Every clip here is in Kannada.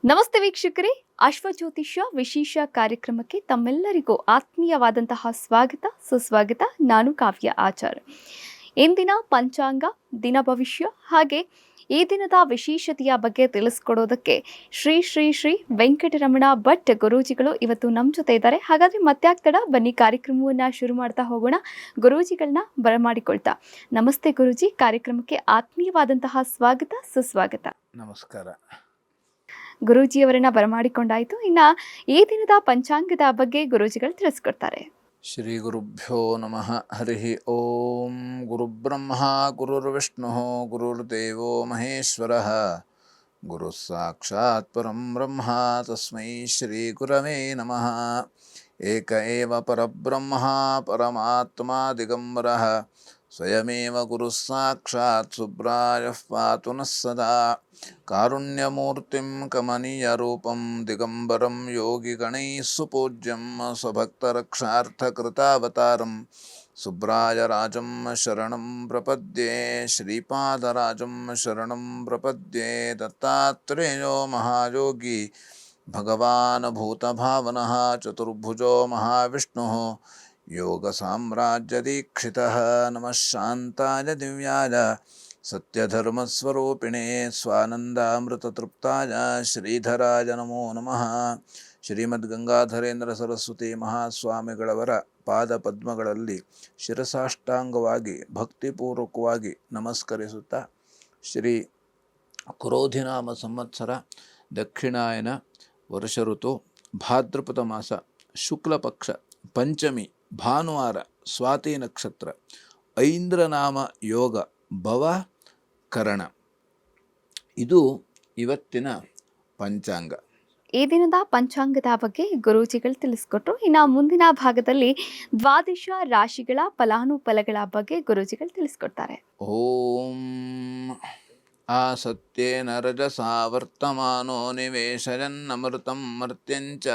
ನಮಸ್ತೆ ವೀಕ್ಷಕರೇ, ಅಶ್ವಜ್ಯೋತಿಷ್ಯ ವಿಶೇಷ ಕಾರ್ಯಕ್ರಮಕ್ಕೆ ತಮ್ಮೆಲ್ಲರಿಗೂ ಆತ್ಮೀಯವಾದಂತಹ ಸ್ವಾಗತ ಸುಸ್ವಾಗತ. ನಾನು ಕಾವ್ಯ ಆಚಾರ್. ಇಂದಿನ ಪಂಚಾಂಗ, ದಿನ ಭವಿಷ್ಯ ಹಾಗೆ ಈ ದಿನದ ವಿಶೇಷತೆಯ ಬಗ್ಗೆ ತಿಳಿಸ್ಕೊಡೋದಕ್ಕೆ ಶ್ರೀ ಶ್ರೀ ಶ್ರೀ ವೆಂಕಟರಮಣ ಭಟ್ ಗುರೂಜಿಗಳು ಇವತ್ತು ನಮ್ಮ ಜೊತೆ ಇದ್ದಾರೆ. ಹಾಗಾದರೆ ಮತ್ತಾಗ್ತಡ ಬನ್ನಿ ಕಾರ್ಯಕ್ರಮವನ್ನು ಶುರು ಮಾಡ್ತಾ ಹೋಗೋಣ. ಗುರೂಜಿಗಳನ್ನ ಬರಮಾಡಿಕೊಳ್ತಾ ನಮಸ್ತೆ ಗುರೂಜಿ, ಕಾರ್ಯಕ್ರಮಕ್ಕೆ ಆತ್ಮೀಯವಾದಂತಹ ಸ್ವಾಗತ ಸುಸ್ವಾಗತ. ನಮಸ್ಕಾರ. ಗುರೂಜಿಯವರನ್ನ ಬರಮಾಡಿಕೊಂಡಾಯಿತು. ಇನ್ನು ಈ ದಿನದ ಪಂಚಾಂಗದ ಬಗ್ಗೆ ಗುರೂಜಿಗಳು ತಿಳಿಸ್ಕೊಡ್ತಾರೆ. ಶ್ರೀ ಗುರುಭ್ಯೋ ನಮಃ. ಹರಿ ಓಂ. ಗುರುಬ್ರಹ್ಮ ಗುರುರ್ವಿಷ್ಣು ಗುರುರ್ದೇವೋ ಮಹೇಶ್ವರ ಗುರು ಸಾಕ್ಷಾತ್ ಪರಂ ಬ್ರಹ್ಮ ತಸ್ಮೈ ಶ್ರೀ ಗುರವೇ ನಮಃ. ಏಕ ಏವ ಪರಬ್ರಹ್ಮ ಪರಮಾತ್ಮ ದಿಗಂಬರಃ ಸ್ವಯಮೇವ ಗುರು ಸಾಕ್ಷಾತ್ ಸುಬ್ರಾಯಃ ಪಾತು ನಃ ಸದಾ. ಕಾರುಣ್ಯಮೂರ್ತಿಂ ಕಮನೀಯರೂಪಂ ದಿಗಂಬರಂ ಯೋಗಿಗಣೈಃ ಸುಪೂಜ್ಯಂ ಸ್ವಭಕ್ತರಕ್ಷಾರ್ಥಕೃತಾವತಾರಂ ಸುಬ್ರಾಯರಾಜಂ ಶರಣಂ ಪ್ರಪದ್ಯೆ. ಶ್ರೀಪಾದರಾಜಂ ಶರಣಂ ಪ್ರಪದ್ಯೆ. ದತ್ತಾತ್ರೇಯೋ ಮಹಾಯೋಗಿ ಭಗವಾನ್ ಭೂತಭಾವನಃ ಚತುರ್ಭುಜೋ ಮಹಾವಿಷ್ಣುಃ ಯೋಗ ಸಾಮ್ರಾಜ್ಯ ದೀಕ್ಷಿತಃ. ನಮಃ ಶಾಂತಾಯ ದಿವ್ಯಾಯ ಸತ್ಯಧರ್ಮಸ್ವರೂಪಿಣೆ ಸ್ವಾನಂದಾಮೃತತೃಪ್ತಾಯ ಶ್ರೀಧರಾಯ ನಮೋ ನಮಃ. ಶ್ರೀಮದ್ ಗಂಗಾಧರೇಂದ್ರ ಸರಸ್ವತಿ ಮಹಾಸ್ವಾಮಿಗಳವರ ಪಾದ ಪದ್ಮಗಳಲ್ಲಿ ಶಿರಸಾಷ್ಟಾಂಗವಾಗಿ ಭಕ್ತಿಪೂರ್ವಕವಾಗಿ ನಮಸ್ಕರಿಸುತ್ತಾ, ಶ್ರೀ ಕ್ರೋಧಿನಾಮ ಸಂವತ್ಸರ ದಕ್ಷಿಣಾಯನ ವರ್ಷ ಋತು ಭಾದ್ರಪದ ಮಾಸ ಶುಕ್ಲಪಕ್ಷ ಪಂಚಮಿ ಭಾನುವಾರ ಸ್ವಾತಿ ನಕ್ಷತ್ರ ಐಂದ್ರನಾಮ ಯೋಗ ಭವ ಕರಣ. ಇದು ಇವತ್ತಿನ ಪಂಚಾಂಗ. ಈ ದಿನದ ಪಂಚಾಂಗದ ಬಗ್ಗೆ ಗುರೂಜಿಗಳು ತಿಳಿಸ್ಕೊಟ್ರು. ಇನ್ನು ಮುಂದಿನ ಭಾಗದಲ್ಲಿ ದ್ವಾದಶ ರಾಶಿಗಳ ಫಲಾನುಫಲಗಳ ಬಗ್ಗೆ ಗುರೂಜಿಗಳು ತಿಳಿಸ್ಕೊಡ್ತಾರೆ. ಓಂ ಆಸತ್ಯೇನ ರಜಸಾ ವರ್ತಮಾನೋ ನಿವೇಶಯನ್ನಮೃತಂ ಮರ್ತ್ಯಂಚ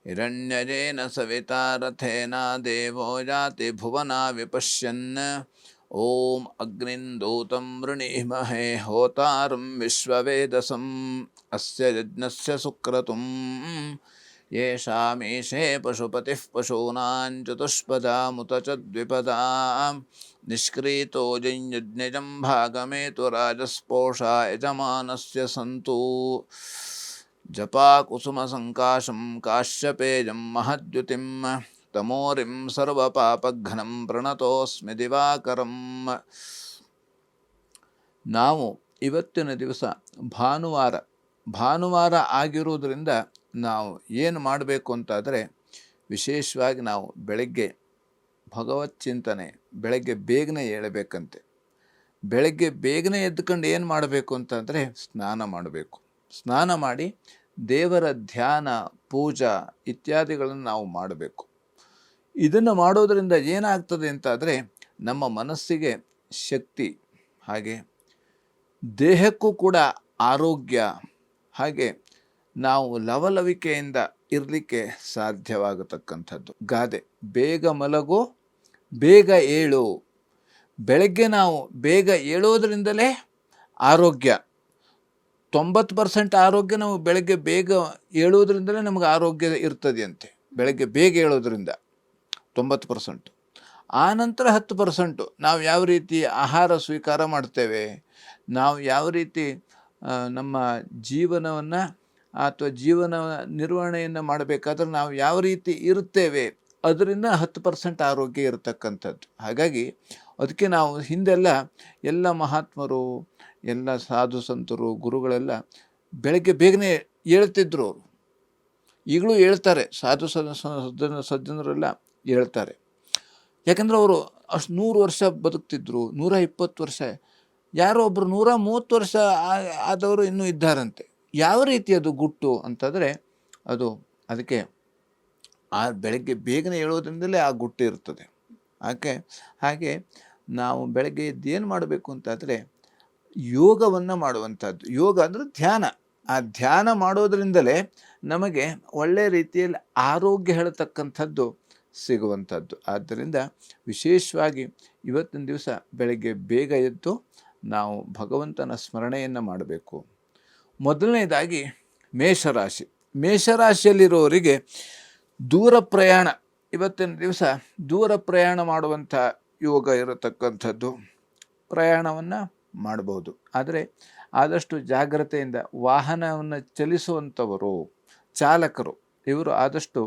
ಹಿರಣ್ಯಜೇನ ಸವಿತಾ ರಥೇನ ದೇವೋ ಯಾತಿ ಭುವನಾ ವಿಪಶ್ಯನ್. ಓಂ ಅಗ್ನಿಂದೂತಂ ವೃಣೀಮಹೇ ಹೋತಾರಂ ವಿಶ್ವವೇದಸಂ ಅಸ್ಯ ಯಜ್ಞಸ್ಯ ಸುಕ್ರತುಂ. ಯೇಷಾಮೀಶೇ ಪಶುಪತಿಃ ಪಶೂನಾಂ ಚತುಷ್ಪದಾಮುತ ಚ ದ್ವಿಪದಾಂ ನಿಷ್ಕ್ರೀತೋ ಯಜ್ಞಜಂ ಭಾಗಮೇತು ರಾಜಸ್ಪೋಷಾ ಯಜಮಾನಸ್ಯ ಸಂತು. ಜಪಾ ಕುಸುಮ ಸಂಕಾಶಂ ಕಾಶ್ಯಪೇಯಂ ಮಹದ್ಯುತಿಂ ತಮೋರಿಂ ಸರ್ವಪಾಪಘ್ನಂ ಪ್ರಣತೋಸ್ಮಿ ದಿವಾಕರಂ. ನಾವು ಇವತ್ತಿನ ದಿವಸ ಭಾನುವಾರ ಆಗಿರುವುದರಿಂದ ನಾವು ಏನು ಮಾಡಬೇಕು ಅಂತಾದರೆ, ವಿಶೇಷವಾಗಿ ನಾವು ಬೆಳಗ್ಗೆ ಭಗವತ್ ಚಿಂತನೆ, ಬೆಳಗ್ಗೆ ಬೇಗನೆ ಏಳಬೇಕಂತೆ. ಬೆಳಗ್ಗೆ ಬೇಗನೆ ಎದ್ದುಕೊಂಡು ಏನು ಮಾಡಬೇಕು ಅಂತಂದರೆ ಸ್ನಾನ ಮಾಡಬೇಕು. ಸ್ನಾನ ಮಾಡಿ ದೇವರ ಧ್ಯಾನ ಪೂಜಾ ಇತ್ಯಾದಿಗಳನ್ನು ನಾವು ಮಾಡಬೇಕು. ಇದನ್ನು ಮಾಡೋದರಿಂದ ಏನಾಗ್ತದೆ ಅಂತಾದರೆ, ನಮ್ಮ ಮನಸ್ಸಿಗೆ ಶಕ್ತಿ, ಹಾಗೆ ದೇಹಕ್ಕೂ ಕೂಡ ಆರೋಗ್ಯ, ಹಾಗೆ ನಾವು ಲವಲವಿಕೆಯಿಂದ ಇರಲಿಕ್ಕೆ ಸಾಧ್ಯವಾಗತಕ್ಕಂಥದ್ದು. ಗಾದೆ ಬೇಗ ಮಲಗೋ ಬೇಗ ಏಳು. ಬೆಳಗ್ಗೆ ನಾವು ಬೇಗ ಏಳೋದ್ರಿಂದಲೇ ಆರೋಗ್ಯ. 90% ಆರೋಗ್ಯ ನಾವು ಬೆಳಗ್ಗೆ ಬೇಗ ಏಳೋದ್ರಿಂದಲೇ ನಮಗೆ ಆರೋಗ್ಯ ಇರ್ತದೆ ಅಂತೆ. ಬೆಳಗ್ಗೆ ಬೇಗ ಏಳೋದ್ರಿಂದ 90%. ಆನಂತರ 10% ನಾವು ಯಾವ ರೀತಿ ಆಹಾರ ಸ್ವೀಕಾರ ಮಾಡ್ತೇವೆ, ನಾವು ಯಾವ ರೀತಿ ನಮ್ಮ ಜೀವನವನ್ನು ಅಥವಾ ಜೀವನ ನಿರ್ವಹಣೆಯನ್ನು ಮಾಡಬೇಕಾದ್ರೆ ನಾವು ಯಾವ ರೀತಿ ಇರ್ತೇವೆ, ಅದರಿಂದ 10% ಆರೋಗ್ಯ ಇರತಕ್ಕಂಥದ್ದು. ಹಾಗಾಗಿ ಅದಕ್ಕೆ ನಾವು ಹಿಂದೆಲ್ಲ ಎಲ್ಲ ಮಹಾತ್ಮರು, ಎಲ್ಲ ಸಾಧು ಸಂತರು, ಗುರುಗಳೆಲ್ಲ ಬೆಳಗ್ಗೆ ಬೇಗನೆ ಹೇಳ್ತಿದ್ರು. ಅವರು ಈಗಲೂ ಹೇಳ್ತಾರೆ, ಸಾಧು ಸಜ್ಜನರೆಲ್ಲ ಹೇಳ್ತಾರೆ. ಯಾಕಂದರೆ ಅವರು ಅಷ್ಟು 100 ವರ್ಷ ಬದುಕ್ತಿದ್ರು, 120 ವರ್ಷ, ಯಾರೋ ಒಬ್ಬರು 130 ವರ್ಷ ಆದವರು ಇನ್ನೂ ಇದ್ದಾರಂತೆ. ಯಾವ ರೀತಿ ಅದು ಗುಟ್ಟು ಅಂತಂದರೆ, ಅದಕ್ಕೆ ಆ ಬೆಳಗ್ಗೆ ಬೇಗನೆ ಹೇಳೋದ್ರಿಂದಲೇ ಆ ಗುಟ್ಟು ಇರ್ತದೆ. ಹಾಗೆ ನಾವು ಬೆಳಗ್ಗೆ ಎದ್ದೇನು ಮಾಡಬೇಕು ಅಂತಾದರೆ ಯೋಗವನ್ನು ಮಾಡುವಂಥದ್ದು. ಯೋಗ ಅಂದರೆ ಧ್ಯಾನ. ಆ ಧ್ಯಾನ ಮಾಡೋದ್ರಿಂದಲೇ ನಮಗೆ ಒಳ್ಳೆಯ ರೀತಿಯಲ್ಲಿ ಆರೋಗ್ಯ ಹೇಳತಕ್ಕಂಥದ್ದು ಸಿಗುವಂಥದ್ದು. ಆದ್ದರಿಂದ ವಿಶೇಷವಾಗಿ ಇವತ್ತಿನ ದಿವಸ ಬೆಳಗ್ಗೆ ಬೇಗ ಎದ್ದು ನಾವು ಭಗವಂತನ ಸ್ಮರಣೆಯನ್ನು ಮಾಡಬೇಕು. ಮೊದಲನೇದಾಗಿ ಮೇಷರಾಶಿ. ಮೇಷರಾಶಿಯಲ್ಲಿರುವವರಿಗೆ ದೂರ ಪ್ರಯಾಣ, ಇವತ್ತಿನ ದಿವಸ ದೂರ ಪ್ರಯಾಣ ಮಾಡುವಂಥ ಯೋಗ ಇರತಕ್ಕಂಥದ್ದು. ಪ್ರಯಾಣವನ್ನು ಮಾಡಬಹುದು, ಆದರೆ ಆದಷ್ಟು ಜಾಗ್ರತೆಯಿಂದ ವಾಹನವನ್ನು ಚಲಿಸುವಂಥವರು, ಚಾಲಕರು, ಇವರು ಆದಷ್ಟು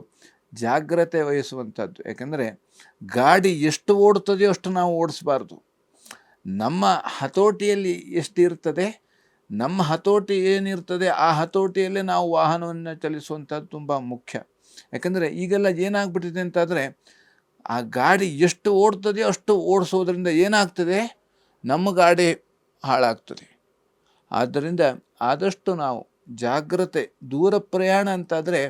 ಜಾಗ್ರತೆ ವಹಿಸುವಂಥದ್ದು. ಯಾಕೆಂದರೆ ಗಾಡಿ ಎಷ್ಟು ಓಡುತ್ತದೆಯೋ ಅಷ್ಟು ನಾವು ಓಡಿಸಬಾರ್ದು. ನಮ್ಮ ಹತೋಟಿಯಲ್ಲಿ ಎಷ್ಟಿರ್ತದೆ, ನಮ್ಮ ಹತೋಟಿ ಏನಿರ್ತದೆ ಆ ಹತೋಟಿಯಲ್ಲೇ ನಾವು ವಾಹನವನ್ನು ಚಲಿಸುವಂಥದ್ದು ತುಂಬ ಮುಖ್ಯ. ಯಾಕಂದರೆ ಈಗೆಲ್ಲ ಏನಾಗ್ಬಿಟ್ಟಿದೆ ಅಂತಾದರೆ, ಆ ಗಾಡಿ ಎಷ್ಟು ಓಡ್ತದೆಯೋ ಅಷ್ಟು ಓಡಿಸೋದ್ರಿಂದ ಏನಾಗ್ತದೆ, ನಮ್ಮ ಗಾಡಿ ಹಾಳಾಗ್ತದೆ. ಆದ್ದರಿಂದ ಆದಷ್ಟು ನಾವು ಜಾಗ್ರತೆ, ದೂರ ಪ್ರಯಾಣ ಅಂತಾದರೆ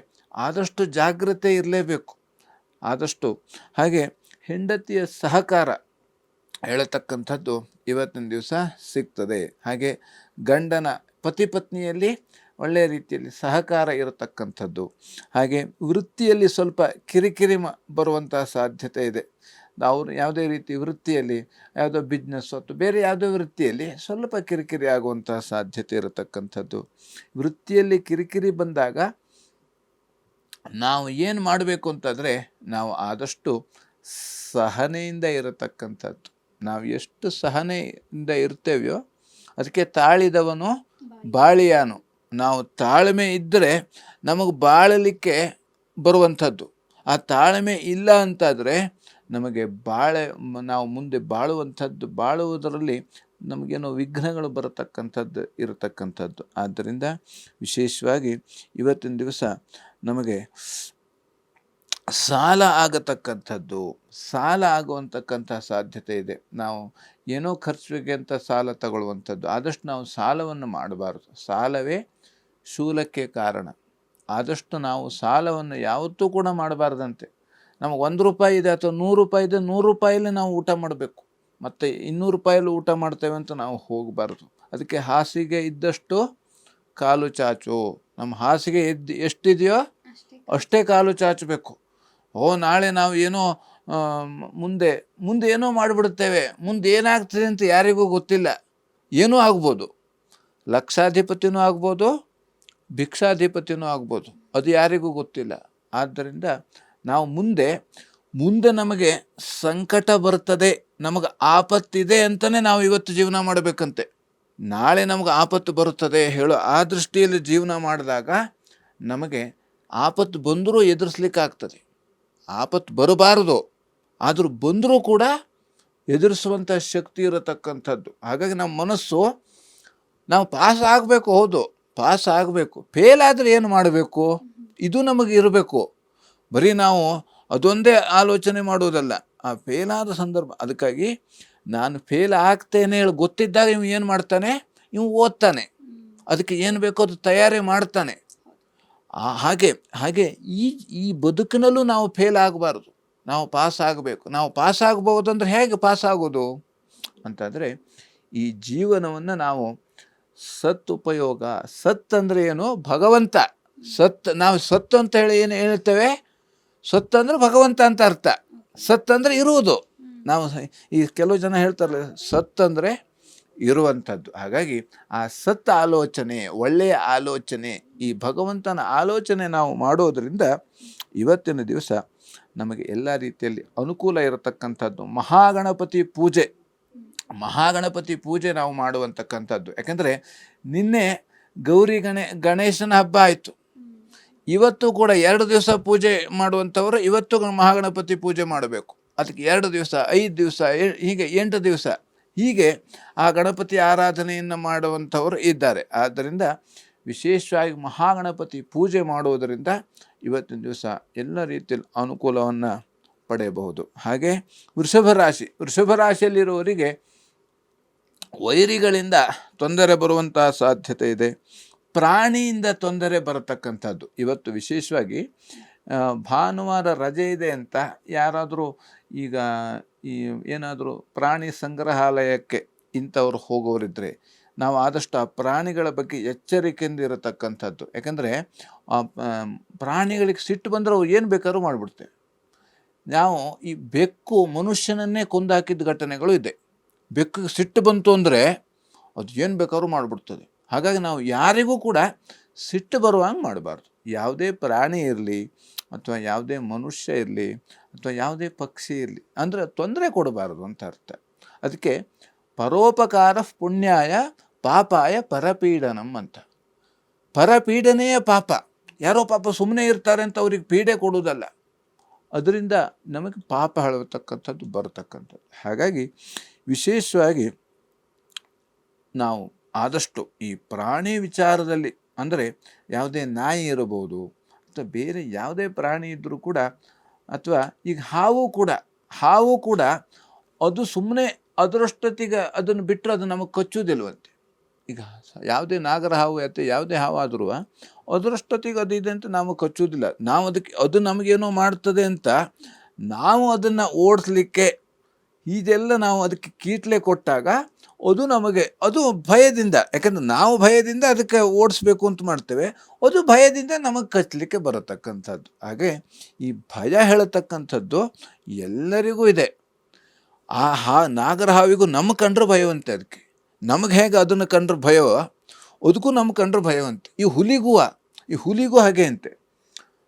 ಆದಷ್ಟು ಜಾಗ್ರತೆ ಇರಲೇಬೇಕು. ಆದಷ್ಟು ಹಾಗೆ ಹೆಂಡತಿಯ ಸಹಕಾರ ಹೇಳತಕ್ಕಂಥದ್ದು ಇವತ್ತಿನ ದಿವಸ ಸಿಗ್ತದೆ. ಹಾಗೆ ಗಂಡನ ಪತಿ ಪತ್ನಿಯಲ್ಲಿ ಒಳ್ಳೆಯ ರೀತಿಯಲ್ಲಿ ಸಹಕಾರ ಇರತಕ್ಕಂಥದ್ದು. ಹಾಗೆ ವೃತ್ತಿಯಲ್ಲಿ ಸ್ವಲ್ಪ ಕಿರಿಕಿರಿ ಬರುವಂಥ ಸಾಧ್ಯತೆ ಇದೆ. ಅವರು ಯಾವುದೇ ರೀತಿ ವೃತ್ತಿಯಲ್ಲಿ, ಯಾವುದೋ ಬಿಸ್ನೆಸ್ ಅಥವಾ ಬೇರೆ ಯಾವುದೋ ವೃತ್ತಿಯಲ್ಲಿ ಸ್ವಲ್ಪ ಕಿರಿಕಿರಿ ಆಗುವಂಥ ಸಾಧ್ಯತೆ ಇರತಕ್ಕಂಥದ್ದು. ವೃತ್ತಿಯಲ್ಲಿ ಕಿರಿಕಿರಿ ಬಂದಾಗ ನಾವು ಏನು ಮಾಡಬೇಕು ಅಂತಂದರೆ, ನಾವು ಆದಷ್ಟು ಸಹನೆಯಿಂದ ಇರತಕ್ಕಂಥದ್ದು. ನಾವು ಎಷ್ಟು ಸಹನೆಯಿಂದ ಇರ್ತೇವೆಯೋ ಅದಕ್ಕೆ ತಾಳಿದವನು ಬಾಳಿಯಾನು. ನಾವು ತಾಳ್ಮೆ ಇದ್ದರೆ ನಮಗೆ ಬಾಳಲಿಕ್ಕೆ ಬರುವಂಥದ್ದು. ಆ ತಾಳ್ಮೆ ಇಲ್ಲ ಅಂತಾದರೆ ನಮಗೆ ನಾವು ಮುಂದೆ ಬಾಳುವುದರಲ್ಲಿ ನಮಗೇನೋ ವಿಘ್ನಗಳು ಬರತಕ್ಕಂಥದ್ದು ಇರತಕ್ಕಂಥದ್ದು. ಆದ್ದರಿಂದ ವಿಶೇಷವಾಗಿ ಇವತ್ತಿನ ದಿವಸ ನಮಗೆ ಸಾಲ ಆಗುವಂತಕ್ಕಂಥ ಸಾಧ್ಯತೆ ಇದೆ. ನಾವು ಏನೋ ಖರ್ಚಿಗೆ ಅಂತ ಸಾಲ ತಗೊಳ್ಳುವಂಥದ್ದು. ಆದಷ್ಟು ನಾವು ಸಾಲವನ್ನು ಮಾಡಬಾರ್ದು. ಸಾಲವೇ ಶೂಲಕ್ಕೆ ಕಾರಣ. ಆದಷ್ಟು ನಾವು ಸಾಲವನ್ನು ಯಾವತ್ತೂ ಕೂಡ ಮಾಡಬಾರ್ದಂತೆ. ನಮಗೆ 1 ರೂಪಾಯಿ ಇದೆ ಅಥವಾ 100 ರೂಪಾಯಿ ಇದೆ, 100 ರೂಪಾಯಲ್ಲೇ ನಾವು ಊಟ ಮಾಡಬೇಕು. ಮತ್ತು 200 ರೂಪಾಯಲ್ಲಿ ಊಟ ಮಾಡ್ತೇವೆ ಅಂತ ನಾವು ಹೋಗಬಾರ್ದು. ಅದಕ್ಕೆ ಹಾಸಿಗೆ ಇದ್ದಷ್ಟು ಕಾಲು ಚಾಚು. ನಮ್ಮ ಹಾಸಿಗೆ ಎಷ್ಟಿದೆಯೋ ಅಷ್ಟೇ ಕಾಲು ಚಾಚಬೇಕು. ನಾಳೆ ನಾವು ಏನೋ ಮುಂದೆ ಏನೋ ಮಾಡಿಬಿಡುತ್ತೇವೆ, ಮುಂದೆ ಏನಾಗ್ತದೆ ಅಂತ ಯಾರಿಗೂ ಗೊತ್ತಿಲ್ಲ. ಏನೂ ಆಗ್ಬೋದು, ಲಕ್ಷಾಧಿಪತಿನೂ ಆಗ್ಬೋದು, ಭಿಕ್ಷಾಧಿಪತಿನೂ ಆಗ್ಬೋದು, ಅದು ಯಾರಿಗೂ ಗೊತ್ತಿಲ್ಲ. ಆದ್ದರಿಂದ ನಾವು ಮುಂದೆ ನಮಗೆ ಸಂಕಟ ಬರ್ತದೆ, ನಮಗೆ ಆಪತ್ತಿದೆ ಅಂತಲೇ ನಾವು ಇವತ್ತು ಜೀವನ ಮಾಡಬೇಕಂತೆ. ನಾಳೆ ನಮಗೆ ಆಪತ್ತು ಬರುತ್ತದೆ ಹೇಳೋ ಆ ದೃಷ್ಟಿಯಲ್ಲಿ ಜೀವನ ಮಾಡಿದಾಗ ನಮಗೆ ಆಪತ್ತು ಬಂದರೂ ಎದುರಿಸ್ಲಿಕ್ಕಾಗ್ತದೆ. ಆಪತ್ತು ಬರಬಾರದು, ಆದರೂ ಬಂದರೂ ಕೂಡ ಎದುರಿಸುವಂಥ ಶಕ್ತಿ ಇರತಕ್ಕಂಥದ್ದು. ಹಾಗಾಗಿ ನಮ್ಮ ಮನಸ್ಸು, ನಾವು ಪಾಸ್ ಆಗಬೇಕು, ಹೌದು ಪಾಸ್ ಆಗಬೇಕು, ಫೇಲ್ ಆದರೆ ಏನು ಮಾಡಬೇಕು, ಇದು ನಮಗೆ ಇರಬೇಕು. ಬರೀ ನಾವು ಅದೊಂದೇ ಆಲೋಚನೆ ಮಾಡುವುದಲ್ಲ, ಆ ಫೇಲಾದ ಸಂದರ್ಭ. ಅದಕ್ಕಾಗಿ ನಾನು ಫೇಲ್ ಆಗ್ತೇನೆ ಹೇಳಿ ಗೊತ್ತಿದ್ದಾಗ ಇವು ಏನು ಮಾಡ್ತಾನೆ, ಇವು ಓದ್ತಾನೆ, ಅದಕ್ಕೆ ಏನು ಬೇಕೋ ಅದು ತಯಾರಿ ಮಾಡ್ತಾನೆ. ಹಾಗೆ ಈ ಬದುಕಿನಲ್ಲೂ ನಾವು ಫೇಲ್ ಆಗಬಾರ್ದು, ನಾವು ಪಾಸ್ ಆಗಬೇಕು. ನಾವು ಪಾಸ್ ಆಗ್ಬೋದಂದ್ರೆ ಹೇಗೆ ಪಾಸ್ ಆಗೋದು ಅಂತಂದರೆ, ಈ ಜೀವನವನ್ನು ನಾವು ಸದುಪಯೋಗ. ಸತ್ ಅಂದರೆ ಏನು, ಭಗವಂತ. ನಾವು ಸತ್ತು ಅಂತ ಹೇಳಿ ಏನು ಹೇಳ್ತೇವೆ, ಸತ್ ಅಂದರೆ ಭಗವಂತ ಅಂತ ಅರ್ಥ. ಸತ್ ಅಂದರೆ ಇರುವುದು. ನಾವು ಈ ಕೆಲವು ಜನ ಹೇಳ್ತಾರಲ್ಲ, ಸತ್ ಅಂದರೆ ಇರುವಂಥದ್ದು. ಹಾಗಾಗಿ ಆ ಸತ್ ಆಲೋಚನೆ, ಒಳ್ಳೆಯ ಆಲೋಚನೆ, ಈ ಭಗವಂತನ ಆಲೋಚನೆ ನಾವು ಮಾಡೋದರಿಂದ ಇವತ್ತಿನ ದಿವಸ ನಮಗೆ ಎಲ್ಲ ರೀತಿಯಲ್ಲಿ ಅನುಕೂಲ ಇರತಕ್ಕಂಥದ್ದು. ಮಹಾಗಣಪತಿ ಪೂಜೆ ನಾವು ಮಾಡುವಂತಕ್ಕಂಥದ್ದು. ಯಾಕಂದರೆ ನಿನ್ನೆ ಗಣೇಶನ ಹಬ್ಬ ಆಯಿತು. ಇವತ್ತು ಕೂಡ 2 ದಿವಸ ಪೂಜೆ ಮಾಡುವಂಥವರು ಇವತ್ತು ಮಹಾಗಣಪತಿ ಪೂಜೆ ಮಾಡಬೇಕು. ಅದಕ್ಕೆ 2 ದಿವಸ, 5 ದಿವಸ, ಹೀಗೆ 8 ದಿವಸ ಹೀಗೆ ಆ ಗಣಪತಿ ಆರಾಧನೆಯನ್ನು ಮಾಡುವಂಥವರು ಇದ್ದಾರೆ. ಆದ್ದರಿಂದ ವಿಶೇಷವಾಗಿ ಮಹಾಗಣಪತಿ ಪೂಜೆ ಮಾಡುವುದರಿಂದ ಇವತ್ತಿನ ದಿವಸ ಎಲ್ಲ ರೀತಿಯಲ್ಲಿ ಅನುಕೂಲವನ್ನು ಪಡೆಯಬಹುದು. ಹಾಗೆ ವೃಷಭ ರಾಶಿಯಲ್ಲಿರುವವರಿಗೆ ವೈರಿಗಳಿಂದ ತೊಂದರೆ ಬರುವಂತಹ ಸಾಧ್ಯತೆ ಇದೆ. ಪ್ರಾಣಿಯಿಂದ ತೊಂದರೆ ಬರತಕ್ಕಂಥದ್ದು. ಇವತ್ತು ವಿಶೇಷವಾಗಿ ಭಾನುವಾರ ರಜೆ ಇದೆ ಅಂತ ಯಾರಾದರೂ ಈಗ ಏನಾದರೂ ಪ್ರಾಣಿ ಸಂಗ್ರಹಾಲಯಕ್ಕೆ ಇಂಥವ್ರು ಹೋಗೋರಿದ್ದರೆ ನಾವು ಆದಷ್ಟು ಆ ಪ್ರಾಣಿಗಳ ಬಗ್ಗೆ ಎಚ್ಚರಿಕೆಯಿಂದ ಇರತಕ್ಕಂಥದ್ದು. ಯಾಕಂದರೆ ಪ್ರಾಣಿಗಳಿಗೆ ಸಿಟ್ಟು ಬಂದರೆ ಅವು ಏನು ಬೇಕಾದ್ರೂ ಮಾಡಿಬಿಡ್ತೇವೆ. ನಾವು ಈ ಬೆಕ್ಕು ಮನುಷ್ಯನನ್ನೇ ಕೊಂದಾಕಿದ ಘಟನೆಗಳು ಇದೆ. ಬೆಕ್ಕಿಗೆ ಸಿಟ್ಟು ಬಂತು ಅಂದರೆ ಅದು ಏನು ಬೇಕಾದ್ರೂ ಮಾಡಿಬಿಡ್ತದೆ. ಹಾಗಾಗಿ ನಾವು ಯಾರಿಗೂ ಕೂಡ ಸಿಟ್ಟು ಬರುವಂಗೆ ಮಾಡಬಾರ್ದು. ಯಾವುದೇ ಪ್ರಾಣಿ ಇರಲಿ ಅಥವಾ ಯಾವುದೇ ಮನುಷ್ಯ ಇರಲಿ ಅಥವಾ ಯಾವುದೇ ಪಕ್ಷಿ ಇರಲಿ ಅಂದರೆ ತೊಂದರೆ ಕೊಡಬಾರ್ದು ಅಂತ ಅರ್ಥ. ಅದಕ್ಕೆ ಪರೋಪಕಾರ ಪುಣ್ಯಾಯ ಪಾಪಾಯ ಪರಪೀಡನಂ ಅಂತ. ಪರಪೀಡನೆಯ ಪಾಪ. ಯಾರೋ ಪಾಪ ಸುಮ್ಮನೆ ಇರ್ತಾರೆ ಅಂತ ಅವ್ರಿಗೆ ಪೀಡೆ ಕೊಡುವುದಲ್ಲ, ಅದರಿಂದ ನಮಗೆ ಪಾಪ ಹೇಳತಕ್ಕಂಥದ್ದು ಬರತಕ್ಕಂಥದ್ದು. ಹಾಗಾಗಿ ವಿಶೇಷವಾಗಿ ನಾವು ಆದಷ್ಟು ಈ ಪ್ರಾಣಿ ವಿಚಾರದಲ್ಲಿ, ಅಂದರೆ ಯಾವುದೇ ನಾಯಿ ಇರಬಹುದು ಅಥವಾ ಬೇರೆ ಯಾವುದೇ ಪ್ರಾಣಿ ಇದ್ದರೂ ಕೂಡ, ಅಥವಾ ಈಗ ಹಾವು ಕೂಡ ಅದು ಸುಮ್ಮನೆ ಅದರಷ್ಟೊತ್ತಿಗೆ ಅದನ್ನು ಬಿಟ್ಟರೆ ಅದು ನಮಗೆ ಕಚ್ಚುವುದಿಲ್ವಂತೆ. ಈಗ ಯಾವುದೇ ನಾಗರ ಹಾವು ಅಥವಾ ಯಾವುದೇ ಹಾವು ಆದರೂ ಅದರಷ್ಟೊತ್ತಿಗೆ ಅದು ಇದೆ ಅಂತ ನಾವು ಕಚ್ಚುವುದಿಲ್ಲ. ನಾವು ಅದು ನಮಗೇನೋ ಮಾಡ್ತದೆ ಅಂತ ನಾವು ಅದನ್ನು ಓಡಿಸ್ಲಿಕ್ಕೆ ಇದೆಲ್ಲ ನಾವು ಅದಕ್ಕೆ ಕೀಟ್ಲೆ ಕೊಟ್ಟಾಗ ಅದು ಭಯದಿಂದ, ಯಾಕಂದ್ರೆ ನಾವು ಭಯದಿಂದ ಅದಕ್ಕೆ ಓಡಿಸ್ಬೇಕು ಅಂತ ಮಾಡ್ತೇವೆ, ಅದು ಭಯದಿಂದ ನಮಗೆ ಕಚ್ಚಲಿಕ್ಕೆ ಬರತಕ್ಕಂಥದ್ದು. ಹಾಗೆ ಈ ಭಯ ಹೇಳತಕ್ಕಂಥದ್ದು ಎಲ್ಲರಿಗೂ ಇದೆ. ನಾಗರ ಹಾವಿಗೂ ನಮ್ಮ ಕಂಡ್ರೆ ಭಯವಂತೆ, ಅದಕ್ಕೆ ನಮಗೆ ಹೇಗೆ ಅದನ್ನು ಕಂಡ್ರೆ ಭಯವ ಅದಕ್ಕೂ ನಮ್ಮ ಕಂಡ್ರೆ ಭಯವಂತೆ. ಈ ಹುಲಿಗೂ ಹಾಗೆ ಅಂತೆ,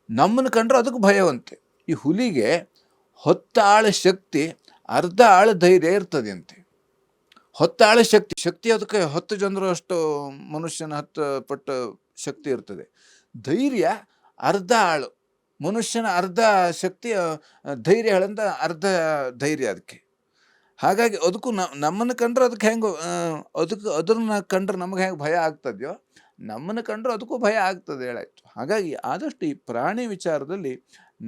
ನಮ್ಮನ್ನು ಕಂಡ್ರೆ ಅದಕ್ಕೂ ಭಯವಂತೆ. ಈ ಹುಲಿಗೆ 10 ಆಳ ಶಕ್ತಿ, ಅರ್ಧ ಆಳ ಧೈರ್ಯ ಇರ್ತದೆ ಅಂತೆ. 10 ಆಳ ಶಕ್ತಿ ಅದಕ್ಕೆ 10 ಜನರು ಅಷ್ಟು ಮನುಷ್ಯನ 10 ಪಟ್ಟು ಶಕ್ತಿ ಇರ್ತದೆ. ಧೈರ್ಯ ಅರ್ಧ ಆಳು, ಮನುಷ್ಯನ ಅರ್ಧ ಶಕ್ತಿ ಧೈರ್ಯ ಹೇಳಂತ ಅರ್ಧ ಧೈರ್ಯ ಅದಕ್ಕೆ. ಹಾಗಾಗಿ ಅದಕ್ಕೂ ನಮ್ಮನ್ನು ಕಂಡ್ರೆ ಅದಕ್ಕೆ ಹೆಂಗೆ ಅದನ್ನ ಕಂಡ್ರೆ ನಮಗೆ ಹೆಂಗೆ ಭಯ ಆಗ್ತದೆಯೋ, ನಮ್ಮನ್ನು ಕಂಡ್ರೆ ಅದಕ್ಕೂ ಭಯ ಆಗ್ತದೆ ಹೇಳಾಯ್ತು. ಹಾಗಾಗಿ ಆದಷ್ಟು ಈ ಪ್ರಾಣಿ ವಿಚಾರದಲ್ಲಿ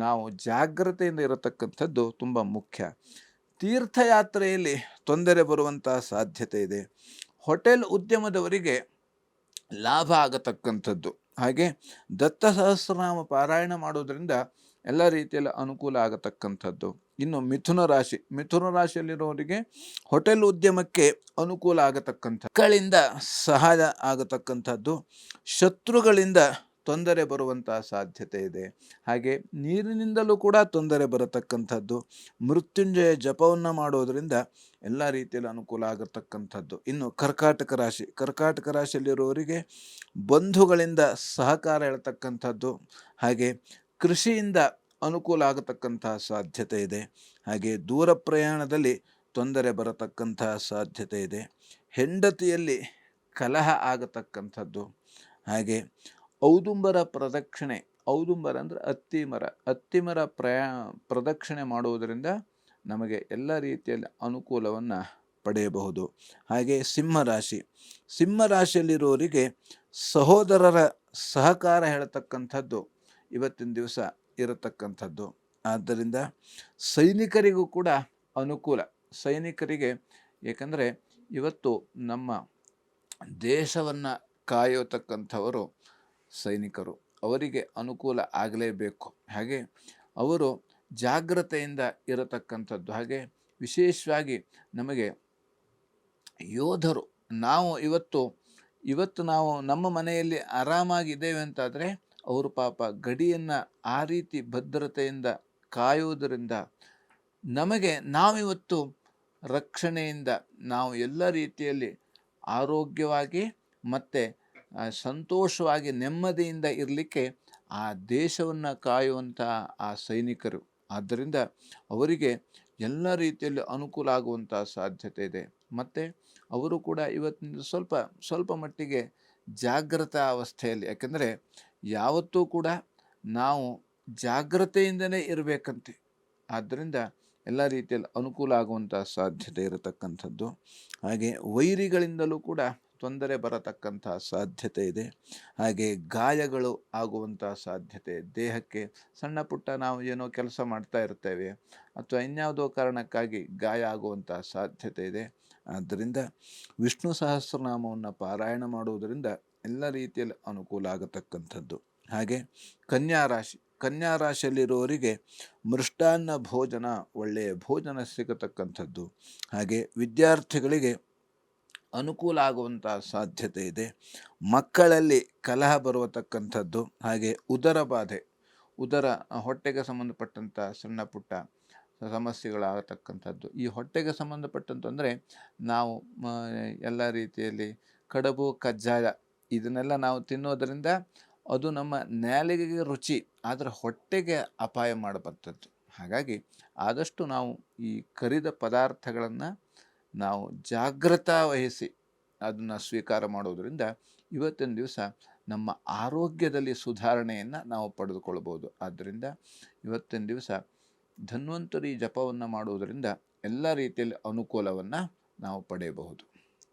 ನಾವು ಜಾಗ್ರತೆಯಿಂದ ಇರತಕ್ಕಂಥದ್ದು ತುಂಬ ಮುಖ್ಯ. ತೀರ್ಥಯಾತ್ರೆಯಲ್ಲಿ ತೊಂದರೆ ಬರುವಂಥ ಸಾಧ್ಯತೆ ಇದೆ. ಹೋಟೆಲ್ ಉದ್ಯಮದವರಿಗೆ ಲಾಭ ಆಗತಕ್ಕಂಥದ್ದು. ಹಾಗೆ ದತ್ತ ಸಹಸ್ರನಾಮ ಪಾರಾಯಣ ಮಾಡೋದರಿಂದ ಎಲ್ಲ ರೀತಿಯಲ್ಲಿ ಅನುಕೂಲ ಆಗತಕ್ಕಂಥದ್ದು. ಇನ್ನು ಮಿಥುನ ರಾಶಿಯಲ್ಲಿರೋರಿಗೆ ಹೋಟೆಲ್ ಉದ್ಯಮಕ್ಕೆ ಅನುಕೂಲ ಆಗತಕ್ಕಂಥ, ಮಕ್ಕಳಿಂದ ಸಹಾಯ ಆಗತಕ್ಕಂಥದ್ದು, ಶತ್ರುಗಳಿಂದ ತೊಂದರೆ ಬರುವಂಥ ಸಾಧ್ಯತೆ ಇದೆ. ಹಾಗೆ ನೀರಿನಿಂದಲೂ ಕೂಡ ತೊಂದರೆ ಬರತಕ್ಕಂಥದ್ದು. ಮೃತ್ಯುಂಜಯ ಜಪವನ್ನು ಮಾಡೋದರಿಂದ ಎಲ್ಲ ರೀತಿಯಲ್ಲಿ ಅನುಕೂಲ ಆಗತಕ್ಕಂಥದ್ದು. ಇನ್ನು ಕರ್ಕಾಟಕ ರಾಶಿಯಲ್ಲಿರುವವರಿಗೆ ಬಂಧುಗಳಿಂದ ಸಹಕಾರ ಹೇಳ್ತಕ್ಕಂಥದ್ದು. ಹಾಗೆ ಕೃಷಿಯಿಂದ ಅನುಕೂಲ ಆಗತಕ್ಕಂತಹ ಸಾಧ್ಯತೆ ಇದೆ. ಹಾಗೆ ದೂರ ಪ್ರಯಾಣದಲ್ಲಿ ತೊಂದರೆ ಬರತಕ್ಕಂತಹ ಸಾಧ್ಯತೆ ಇದೆ. ಹೆಂಡತಿಯಲ್ಲಿ ಕಲಹ ಆಗತಕ್ಕಂಥದ್ದು. ಹಾಗೆ ಔದುಂಬರ ಪ್ರದಕ್ಷಿಣೆ, ಔದುಂಬರ ಅಂದರೆ ಅತ್ತಿಮರ ಪ್ರದಕ್ಷಿಣೆ ಮಾಡುವುದರಿಂದ ನಮಗೆ ಎಲ್ಲ ರೀತಿಯಲ್ಲಿ ಅನುಕೂಲವನ್ನು ಪಡೆಯಬಹುದು. ಹಾಗೆ ಸಿಂಹರಾಶಿಯಲ್ಲಿರುವವರಿಗೆ ಸಹೋದರರ ಸಹಕಾರ ಹೇಳತಕ್ಕಂಥದ್ದು ಇವತ್ತಿನ ದಿವಸ ಇರತಕ್ಕಂಥದ್ದು. ಆದ್ದರಿಂದ ಸೈನಿಕರಿಗೂ ಕೂಡ ಅನುಕೂಲ. ಸೈನಿಕರಿಗೆ, ಏಕೆಂದರೆ ಇವತ್ತು ನಮ್ಮ ದೇಶವನ್ನು ಕಾಯತಕ್ಕಂಥವರು ಸೈನಿಕರು, ಅವರಿಗೆ ಅನುಕೂಲ ಆಗಲೇಬೇಕು. ಹಾಗೆ ಅವರು ಜಾಗ್ರತೆಯಿಂದ ಇರತಕ್ಕಂಥದ್ದು. ಹಾಗೆ ವಿಶೇಷವಾಗಿ ನಮಗೆ ಯೋಧರು, ನಾವು ಇವತ್ತು ನಾವು ನಮ್ಮ ಮನೆಯಲ್ಲಿ ಆರಾಮಾಗಿದ್ದೇವೆ ಅಂತಾದರೆ ಅವರು ಪಾಪ ಗಡಿಯನ್ನು ಆ ರೀತಿ ಭದ್ರತೆಯಿಂದ ಕಾಯುವುದರಿಂದ ನಮಗೆ ನಾವಿವತ್ತು ರಕ್ಷಣೆಯಿಂದ ನಾವು ಎಲ್ಲ ರೀತಿಯಲ್ಲಿ ಆರೋಗ್ಯವಾಗಿ ಮತ್ತು ಸಂತೋಷವಾಗಿ ನೆಮ್ಮದಿಯಿಂದ ಇರಲಿಕ್ಕೆ ಆ ದೇಶವನ್ನು ಕಾಯುವಂಥ ಆ ಸೈನಿಕರು. ಆದ್ದರಿಂದ ಅವರಿಗೆ ಎಲ್ಲ ರೀತಿಯಲ್ಲಿ ಅನುಕೂಲ ಆಗುವಂಥ ಸಾಧ್ಯತೆ ಇದೆ. ಮತ್ತು ಅವರು ಕೂಡ ಇವತ್ತಿನ ಸ್ವಲ್ಪ ಮಟ್ಟಿಗೆ ಜಾಗೃತ ಅವಸ್ಥೆಯಲ್ಲಿ, ಯಾಕೆಂದರೆ ಯಾವತ್ತೂ ಕೂಡ ನಾವು ಜಾಗ್ರತೆಯಿಂದಲೇ ಇರಬೇಕಂತೆ. ಆದ್ದರಿಂದ ಎಲ್ಲ ರೀತಿಯಲ್ಲಿ ಅನುಕೂಲ ಆಗುವಂಥ ಸಾಧ್ಯತೆ ಇರತಕ್ಕಂಥದ್ದು. ಹಾಗೆ ವೈರಿಗಳಿಂದಲೂ ಕೂಡ ತೊಂದರೆ ಬರತಕ್ಕಂಥ ಸಾಧ್ಯತೆ ಇದೆ. ಹಾಗೆ ಗಾಯಗಳು ಆಗುವಂಥ ಸಾಧ್ಯತೆ, ದೇಹಕ್ಕೆ ಸಣ್ಣ ಪುಟ್ಟ ನಾವು ಏನೋ ಕೆಲಸ ಮಾಡ್ತಾ ಇರ್ತೇವೆ ಅಥವಾ ಇನ್ಯಾವುದೋ ಕಾರಣಕ್ಕಾಗಿ ಗಾಯ ಆಗುವಂಥ ಸಾಧ್ಯತೆ ಇದೆ. ಆದ್ದರಿಂದ ವಿಷ್ಣು ಸಹಸ್ರನಾಮವನ್ನು ಪಾರಾಯಣ ಮಾಡುವುದರಿಂದ ಎಲ್ಲ ರೀತಿಯಲ್ಲಿ ಅನುಕೂಲ ಆಗತಕ್ಕಂಥದ್ದು. ಹಾಗೆ ಕನ್ಯಾ ರಾಶಿಯಲ್ಲಿರುವವರಿಗೆ ಮೃಷ್ಟಾನ್ನ ಭೋಜನ, ಒಳ್ಳೆಯ ಭೋಜನ ಸಿಗತಕ್ಕಂಥದ್ದು. ಹಾಗೆ ವಿದ್ಯಾರ್ಥಿಗಳಿಗೆ ಅನುಕೂಲ ಆಗುವಂಥ ಸಾಧ್ಯತೆ ಇದೆ. ಮಕ್ಕಳಲ್ಲಿ ಕಲಹ ಬರುವತಕ್ಕಂಥದ್ದು. ಹಾಗೆ ಉದರ ಬಾಧೆ, ಹೊಟ್ಟೆಗೆ ಸಂಬಂಧಪಟ್ಟಂಥ ಸಣ್ಣ ಪುಟ್ಟ ಸಮಸ್ಯೆಗಳಾಗತಕ್ಕಂಥದ್ದು. ಈ ಹೊಟ್ಟೆಗೆ ಸಂಬಂಧಪಟ್ಟಂತಂದರೆ ನಾವು ಎಲ್ಲ ರೀತಿಯಲ್ಲಿ ಕಡುಬು ಕಜ್ಜಾಯ ಇದನ್ನೆಲ್ಲ ನಾವು ತಿನ್ನೋದರಿಂದ ಅದು ನಮ್ಮ ನಾಲಿಗೆಗೆ ರುಚಿ, ಆದರೆ ಹೊಟ್ಟೆಗೆ ಅಪಾಯ ಮಾಡಬರ್ತದ್ದು. ಹಾಗಾಗಿ ಆದಷ್ಟು ನಾವು ಈ ಕರಿದ ಪದಾರ್ಥಗಳನ್ನು ನಾವು ಜಾಗ್ರತಾ ವಹಿಸಿ ಅದನ್ನು ಸ್ವೀಕಾರ ಮಾಡೋದರಿಂದ ಇವತ್ತಿನ ದಿವಸ ನಮ್ಮ ಆರೋಗ್ಯದಲ್ಲಿ ಸುಧಾರಣೆಯನ್ನು ನಾವು ಪಡೆದುಕೊಳ್ಬೋದು. ಆದ್ದರಿಂದ ಇವತ್ತಿನ ದಿವಸ ಧನ್ವಂತರಿ ಜಪವನ್ನು ಮಾಡುವುದರಿಂದ ಎಲ್ಲ ರೀತಿಯಲ್ಲಿ ಅನುಕೂಲವನ್ನು ನಾವು ಪಡೆಯಬಹುದು.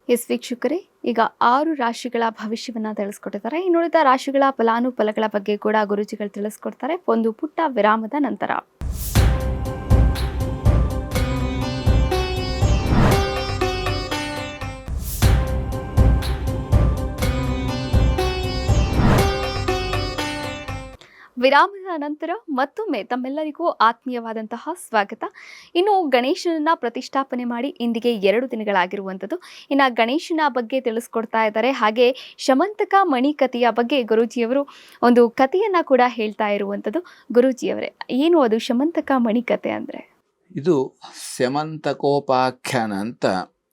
ಎಸ್ ವೀಕ್ಷಕರೇ, ಈಗ 6 ರಾಶಿಗಳ ಭವಿಷ್ಯವನ್ನು ತಿಳಿಸ್ಕೊಟ್ಟಿದ್ದಾರೆ. ಇನ್ನುಳಿದ ರಾಶಿಗಳ ಫಲಾನುಫಲಗಳ ಬಗ್ಗೆ ಕೂಡ ಗುರುಜಿಗಳು ತಿಳಿಸ್ಕೊಡ್ತಾರೆ ಒಂದು ಪುಟ್ಟ ವಿರಾಮದ ನಂತರ. ವಿರಾಮದ ನಂತರ ಮತ್ತೊಮ್ಮೆ ತಮ್ಮೆಲ್ಲರಿಗೂ ಆತ್ಮೀಯವಾದಂತಹ ಸ್ವಾಗತ. ಇನ್ನು ಗಣೇಶನನ್ನ ಪ್ರತಿಷ್ಠಾಪನೆ ಮಾಡಿ ಇಂದಿಗೆ 2 ದಿನಗಳಾಗಿರುವಂಥದ್ದು. ಇನ್ನು ಗಣೇಶನ ಬಗ್ಗೆ ತಿಳಿಸ್ಕೊಡ್ತಾ ಇದ್ದಾರೆ. ಹಾಗೆ ಶಮಂತಕ ಮಣಿ ಕಥೆಯ ಬಗ್ಗೆ ಗುರೂಜಿಯವರು ಒಂದು ಕಥೆಯನ್ನ ಕೂಡ ಹೇಳ್ತಾ ಇರುವಂಥದ್ದು. ಗುರೂಜಿಯವರೇ, ಏನು ಅದು ಶಮಂತಕ ಮಣಿ ಕಥೆ ಅಂದರೆ? ಇದು ಸ್ಯಮಂತಕೋಪಾಖ್ಯಾನ ಅಂತ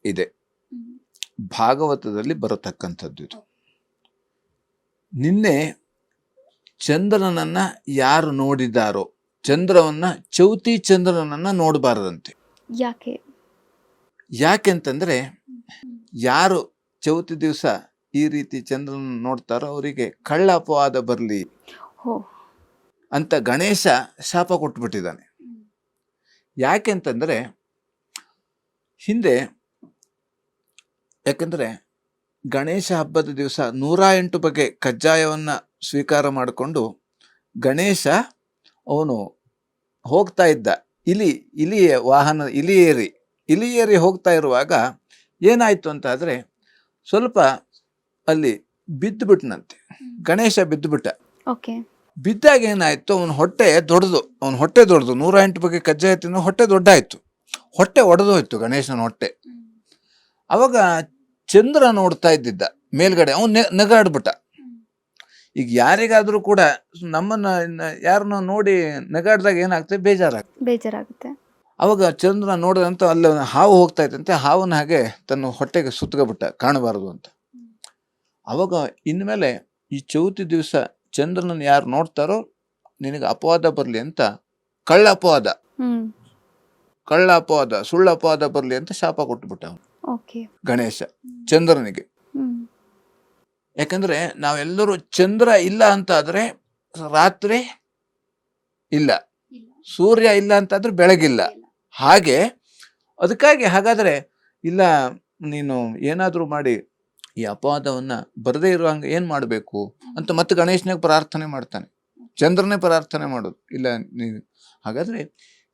ಇದೆ, ಭಾಗವತದಲ್ಲಿ ಬರತಕ್ಕಂಥದ್ದು. ಇದು ನಿನ್ನೆ ಚಂದ್ರನನ್ನ ಯಾರು ನೋಡಿದಾರೋ, ಚಂದ್ರವನ್ನ ಚೌತಿ ಚಂದ್ರನನ್ನ ನೋಡಬಾರದಂತೆ. ಯಾಕೆಂತಂದ್ರೆ ಯಾರು ಚೌತಿ ದಿವಸ ಈ ರೀತಿ ಚಂದ್ರನ ನೋಡ್ತಾರೋ ಅವರಿಗೆ ಕಳ್ಳ ಅಪವಾದ ಬರಲಿ ಅಂತ ಗಣೇಶ ಶಾಪ ಕೊಟ್ಬಿಟ್ಟಿದ್ದಾನೆ. ಯಾಕೆಂತಂದ್ರೆ ಯಾಕೆಂದ್ರೆ ಗಣೇಶ ಹಬ್ಬದ ದಿವಸ 108 ಬಗೆ ಕಜ್ಜಾಯವನ್ನು ಸ್ವೀಕಾರ ಮಾಡಿಕೊಂಡು ಗಣೇಶ ಅವನು ಹೋಗ್ತಾ ಇದ್ದ. ಇಲಿ ಏರಿ ಹೋಗ್ತಾ ಇರುವಾಗ ಏನಾಯ್ತು ಅಂತ ಆದರೆ ಸ್ವಲ್ಪ ಅಲ್ಲಿ ಬಿದ್ದುಬಿಟ್ನಂತೆ. ಗಣೇಶ ಬಿದ್ದುಬಿಟ್ಟ. ಬಿದ್ದಾಗ ಏನಾಯ್ತು, ಅವನ ಹೊಟ್ಟೆ ದೊಡ್ಡದು 108 ಬಗೆ ಕಜ್ಜಾಯ ತಿನ್ನೋ ಹೊಟ್ಟೆ ದೊಡ್ಡಾಯ್ತು. ಹೊಟ್ಟೆ ಒಡೆದೋಯ್ತು ಗಣೇಶನ ಹೊಟ್ಟೆ. ಅವಾಗ ಚಂದ್ರ ನೋಡ್ತಾ ಇದ್ದಿದ್ದ ಮೇಲ್ಗಡೆ, ಅವನು ನಗಾಡ್ಬಿಟ್ಟ. ಈಗ ಯಾರಿಗಾದ್ರೂ ಕೂಡ ನಮ್ಮನ್ನ ಯಾರನ್ನ ನೋಡಿ ನಗಾಡ್ದಾಗ ಏನಾಗ್ತದೆ, ಬೇಜಾರಾಗುತ್ತೆ. ಅವಾಗ ಚಂದ್ರ ನೋಡಿದಂತ ಅಲ್ಲಿ ಹಾವು ಹೋಗ್ತಾ ಇತ್ತಂತೆ. ಹಾವನ್ನ ಹಾಗೆ ತನ್ನ ಹೊಟ್ಟೆಗೆ ಸುತ್ತಗಬಿಟ್ಟ, ಕಾಣಬಾರದು ಅಂತ. ಅವಾಗ ಇನ್ಮೇಲೆ ಈ ಚೌತಿ ದಿವಸ ಚಂದ್ರನನ್ನು ಯಾರು ನೋಡ್ತಾರೋ ನಿನಗೆ ಅಪವಾದ ಬರ್ಲಿ ಅಂತ ಕಳ್ಳ ಅಪವಾದ ಸುಳ್ಳು ಅಪವಾದ ಬರ್ಲಿ ಅಂತ ಶಾಪ ಕೊಟ್ಟುಬಿಟ್ಟ ಅವನು ಗಣೇಶ ಚಂದ್ರನಿಗೆ. ಯಾಕಂದ್ರೆ ನಾವೆಲ್ಲರೂ ಚಂದ್ರ ಇಲ್ಲ ಅಂತ ಆದ್ರೆ ರಾತ್ರಿ ಇಲ್ಲ, ಸೂರ್ಯ ಇಲ್ಲ ಅಂತಾದ್ರೆ ಬೆಳಗಿಲ್ಲ. ಅದಕ್ಕಾಗಿ ಹಾಗಾದ್ರೆ ಇಲ್ಲ, ನೀನು ಏನಾದ್ರೂ ಮಾಡಿ ಈ ಅಪವಾದವನ್ನ ಬರದೇ ಇರುವಂಗ ಏನ್ ಮಾಡ್ಬೇಕು ಅಂತ ಮತ್ತೆ ಗಣೇಶನಿಗೆ ಪ್ರಾರ್ಥನೆ ಮಾಡ್ತಾನೆ. ಚಂದ್ರನೇ ಪ್ರಾರ್ಥನೆ ಮಾಡೋದು ಇಲ್ಲ ನೀನು. ಹಾಗಾದ್ರೆ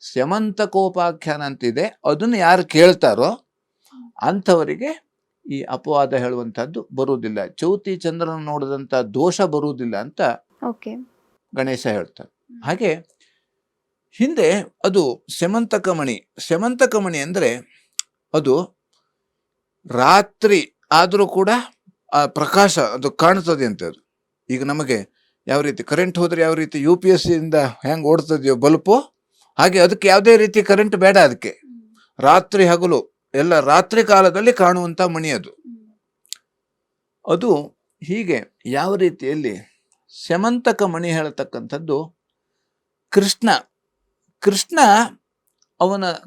ಸ್ಯಮಂತಕೋಪಾಖ್ಯಾನ ಅಂತಿದೆ, ಅದನ್ನ ಯಾರು ಕೇಳ್ತಾರೋ ಅಂಥವರಿಗೆ ಈ ಅಪವಾದ ಹೇಳುವಂತಹದ್ದು ಬರುವುದಿಲ್ಲ, ಚೌತಿ ಚಂದ್ರನ ನೋಡಿದಂತ ದೋಷ ಬರುವುದಿಲ್ಲ ಅಂತ ಗಣೇಶ ಹೇಳ್ತಾರೆ. ಹಾಗೆ ಹಿಂದೆ ಅದು ಸ್ಯಮಂತಕ ಮಣಿ ಅಂದ್ರೆ ಅದು ರಾತ್ರಿ ಆದರೂ ಕೂಡ ಆ ಪ್ರಕಾಶ ಅದು ಕಾಣ್ತದೆ ಅಂತ. ಅದು ಈಗ ನಮಗೆ ಯಾವ ರೀತಿ ಕರೆಂಟ್ ಹೋದ್ರೆ ಯಾವ ರೀತಿ UPS ಇಂದ ಹೆಂಗ್ ಓಡ್ತದೆಯೋ ಬಲ್ಪು, ಹಾಗೆ ಅದಕ್ಕೆ ಯಾವುದೇ ರೀತಿ ಕರೆಂಟ್ ಬೇಡ. ಅದಕ್ಕೆ ರಾತ್ರಿ ಹಗಲು ಎಲ್ಲ ರಾತ್ರಿ ಕಾಲದಲ್ಲಿ ಕಾಣುವಂತ ಮಣಿ ಅದು ಹೀಗೆ ಯಾವ ರೀತಿಯಲ್ಲಿ ಸ್ಯಮಂತಕ ಮಣಿ ಹೇಳತಕ್ಕಂಥದ್ದು ಕೃಷ್ಣ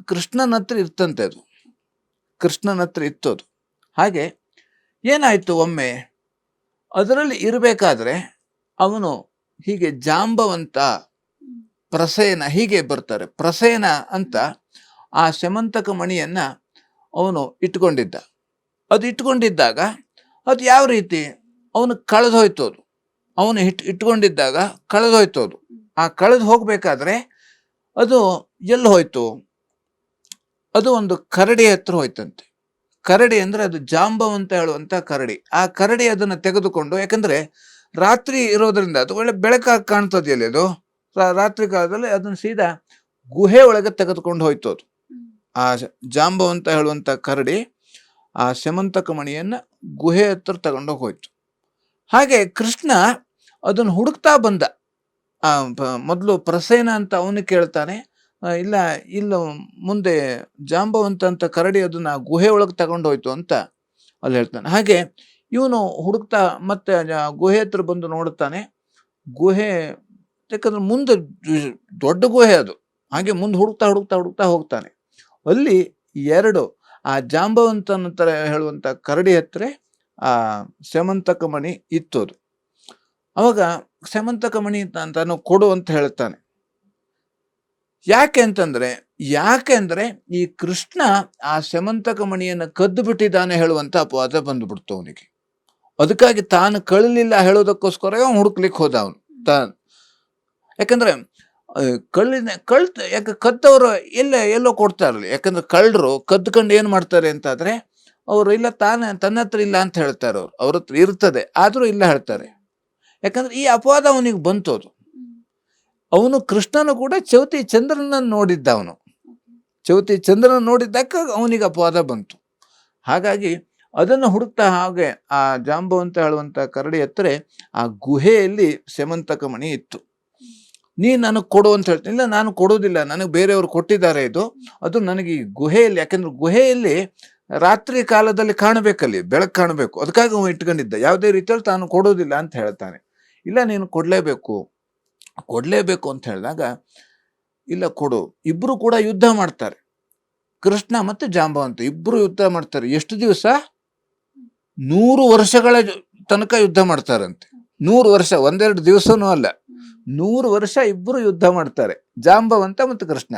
ಕೃಷ್ಣನ ಹತ್ರ ಇರ್ತಂತೆ. ಅದು ಕೃಷ್ಣನ ಹತ್ರ ಇತ್ತದು. ಹಾಗೆ ಏನಾಯ್ತು, ಒಮ್ಮೆ ಅದರಲ್ಲಿ ಇರಬೇಕಾದ್ರೆ ಅವನು ಹೀಗೆ ಜಾಂಬವಂತ ಪ್ರಸೇನ ಹೀಗೆ ಬರ್ತಾರೆ. ಪ್ರಸೇನ ಅಂತ ಆ ಸ್ಯಮಂತಕ ಮಣಿಯನ್ನ ಅವನು ಇಟ್ಕೊಂಡಿದ್ದ. ಅದು ಇಟ್ಕೊಂಡಿದ್ದಾಗ ಅದು ಯಾವ ರೀತಿ ಅವನು ಕಳೆದೋಯ್ತು. ಅವನು ಇಟ್ಕೊಂಡಿದ್ದಾಗ ಕಳೆದೋಯ್ತು. ಆ ಕಳೆದು ಹೋಗ್ಬೇಕಾದ್ರೆ ಅದು ಎಲ್ಲಿ ಹೋಯ್ತು, ಅದು ಒಂದು ಕರಡಿ ಹತ್ರ ಹೋಯ್ತಂತೆ. ಕರಡಿ ಅಂದ್ರೆ ಅದು ಜಾಂಬವಂತ ಹೇಳುವಂತ ಕರಡಿ. ಆ ಕರಡಿ ಅದನ್ನ ತೆಗೆದುಕೊಂಡು, ಯಾಕಂದ್ರೆ ರಾತ್ರಿ ಇರೋದ್ರಿಂದ ಅದು ಒಳ್ಳೆ ಬೆಳಕಾಗಿ ಕಾಣ್ತದೆ. ಅದು ರಾತ್ರಿ ಕಾಲದಲ್ಲಿ ಅದನ್ನ ಸೀದಾ ಗುಹೆ ಒಳಗೆ ತೆಗೆದುಕೊಂಡು ಹೋಯ್ತು. ಅದು ಆ ಜಾಂಬವಂತ ಹೇಳುವಂತ ಕರಡಿ ಆ ಸ್ಯಮಂತಕ ಮಣಿಯನ್ನ ಗುಹೆ ಹತ್ರ ತಗೊಂಡೋಗಿ ಹೋಯ್ತು. ಹಾಗೆ ಕೃಷ್ಣ ಅದನ್ನು ಹುಡುಕ್ತಾ ಬಂದ. ಮೊದಲು ಪ್ರಸೇನ ಅಂತ ಅವನು ಕೇಳ್ತಾನೆ, ಇಲ್ಲ ಮುಂದೆ ಜಾಂಬವಂತ ಅಂತ ಕರಡಿ ಅದನ್ನ ಗುಹೆ ಒಳಗೆ ತಗೊಂಡೋಯ್ತು ಅಂತ ಅಲ್ಲಿ ಹೇಳ್ತಾನೆ. ಹಾಗೆ ಇವನು ಹುಡುಕ್ತಾ ಮತ್ತೆ ಗುಹೆ ಹತ್ರ ಬಂದು ನೋಡುತ್ತಾನೆ. ಗುಹೆ, ಯಾಕಂದ್ರೆ ಮುಂದೆ ದೊಡ್ಡ ಗುಹೆ ಅದು. ಹಾಗೆ ಮುಂದೆ ಹುಡುಕ್ತಾ ಹುಡುಕ್ತಾ ಹುಡುಕ್ತಾ ಹೋಗ್ತಾನೆ. ಅಲ್ಲಿ 2 ಆ ಜಾಂಬವಂತ ನಂತರ ಹೇಳುವಂತ ಕರಡಿ ಹತ್ರ ಆ ಸ್ಯಮಂತಕ ಮಣಿ ಇತ್ತು. ಅದು ಅವಾಗ ಸ್ಯಮಂತಕ ಮಣಿ ತಾನು ಕೊಡು ಅಂತ ಹೇಳ್ತಾನೆ. ಯಾಕೆ ಅಂದ್ರೆ ಈ ಕೃಷ್ಣ ಆ ಸ್ಯಮಂತಕ ಮಣಿಯನ್ನು ಕದ್ದು ಬಿಟ್ಟಿದ್ದಾನೆ ಹೇಳುವಂತ ಅಪವಾದ ಬಂದ್ಬಿಡ್ತು ಅವನಿಗೆ. ಅದಕ್ಕಾಗಿ ತಾನು ಕಳಲಿಲ್ಲ ಹೇಳೋದಕ್ಕೋಸ್ಕರ ಅವನು ಹುಡುಕ್ಲಿಕ್ಕೆ ಹೋದ ಅವನು ತಾನು. ಯಾಕಂದ್ರೆ ಯಾಕೆ ಕದ್ದವರು ಎಲ್ಲೋ ಕೊಡ್ತಾ ಇರಲಿ. ಯಾಕಂದ್ರೆ ಕಳ್ಳರು ಕದ್ಕೊಂಡು ಏನ್ ಮಾಡ್ತಾರೆ ಅಂತಾದ್ರೆ ಅವರು ಇಲ್ಲ ತನ್ನ ಹತ್ರ ಇಲ್ಲ ಅಂತ ಹೇಳ್ತಾರೆ. ಅವ್ರ ಹತ್ರ ಇರ್ತದೆ ಆದ್ರೂ ಇಲ್ಲ ಹೇಳ್ತಾರೆ. ಯಾಕಂದ್ರೆ ಈ ಅಪವಾದ ಅವನಿಗೆ ಬಂತು. ಅವನು ಕೃಷ್ಣನು ಕೂಡ ಚೌತಿ ಚಂದ್ರನ ನೋಡಿದ್ದ. ಅವನು ಚೌತಿ ಚಂದ್ರನ ನೋಡಿದ್ದಕ್ಕ ಅವನಿಗೆ ಅಪವಾದ ಬಂತು. ಹಾಗಾಗಿ ಅದನ್ನು ಹುಡುಕ್ತಾ ಹಾಗೆ ಆ ಜಾಂಬವಂತ ಹೇಳುವಂತ ಕರಡಿ ಹತ್ರ ಆ ಗುಹೆಯಲ್ಲಿ ಸ್ಯಮಂತಕ ಮಣಿ ಇತ್ತು. ನೀನು ನನಗೆ ಕೊಡು ಅಂತ ಹೇಳ್ತೀನಿ. ಇಲ್ಲ, ನಾನು ಕೊಡೋದಿಲ್ಲ, ನನಗೆ ಬೇರೆಯವರು ಕೊಟ್ಟಿದ್ದಾರೆ ಇದು. ಅದು ನನಗೆ ಈ ಗುಹೆಯಲ್ಲಿ, ಯಾಕೆಂದ್ರೆ ಗುಹೆಯಲ್ಲಿ ರಾತ್ರಿ ಕಾಲದಲ್ಲಿ ಕಾಣಬೇಕಲ್ಲಿ, ಬೆಳಕು ಕಾಣಬೇಕು, ಅದಕ್ಕಾಗಿ ಅವನು ಇಟ್ಕೊಂಡಿದ್ದ. ಯಾವುದೇ ರೀತಿಯಲ್ಲಿ ತಾನು ಕೊಡೋದಿಲ್ಲ ಅಂತ ಹೇಳ್ತಾನೆ. ಇಲ್ಲ, ನೀನು ಕೊಡಲೇಬೇಕು ಅಂತ ಹೇಳಿದಾಗ ಇಲ್ಲ ಕೊಡು. ಇಬ್ರು ಕೂಡ ಯುದ್ಧ ಮಾಡ್ತಾರೆ. ಕೃಷ್ಣ ಮತ್ತೆ ಜಾಂಬವಂತ ಇಬ್ರು ಯುದ್ಧ ಮಾಡ್ತಾರೆ. ಎಷ್ಟು ದಿವಸ? 100 ವರ್ಷಗಳ ತನಕ ಯುದ್ಧ ಮಾಡ್ತಾರಂತೆ. 100 ವರ್ಷ, ಒಂದೆರಡು ದಿವಸನೂ ಅಲ್ಲ, 100 ವರ್ಷ ಇಬ್ರು ಯುದ್ಧ ಮಾಡ್ತಾರೆ, ಜಾಂಬವಂತ ಮತ್ತು ಕೃಷ್ಣ.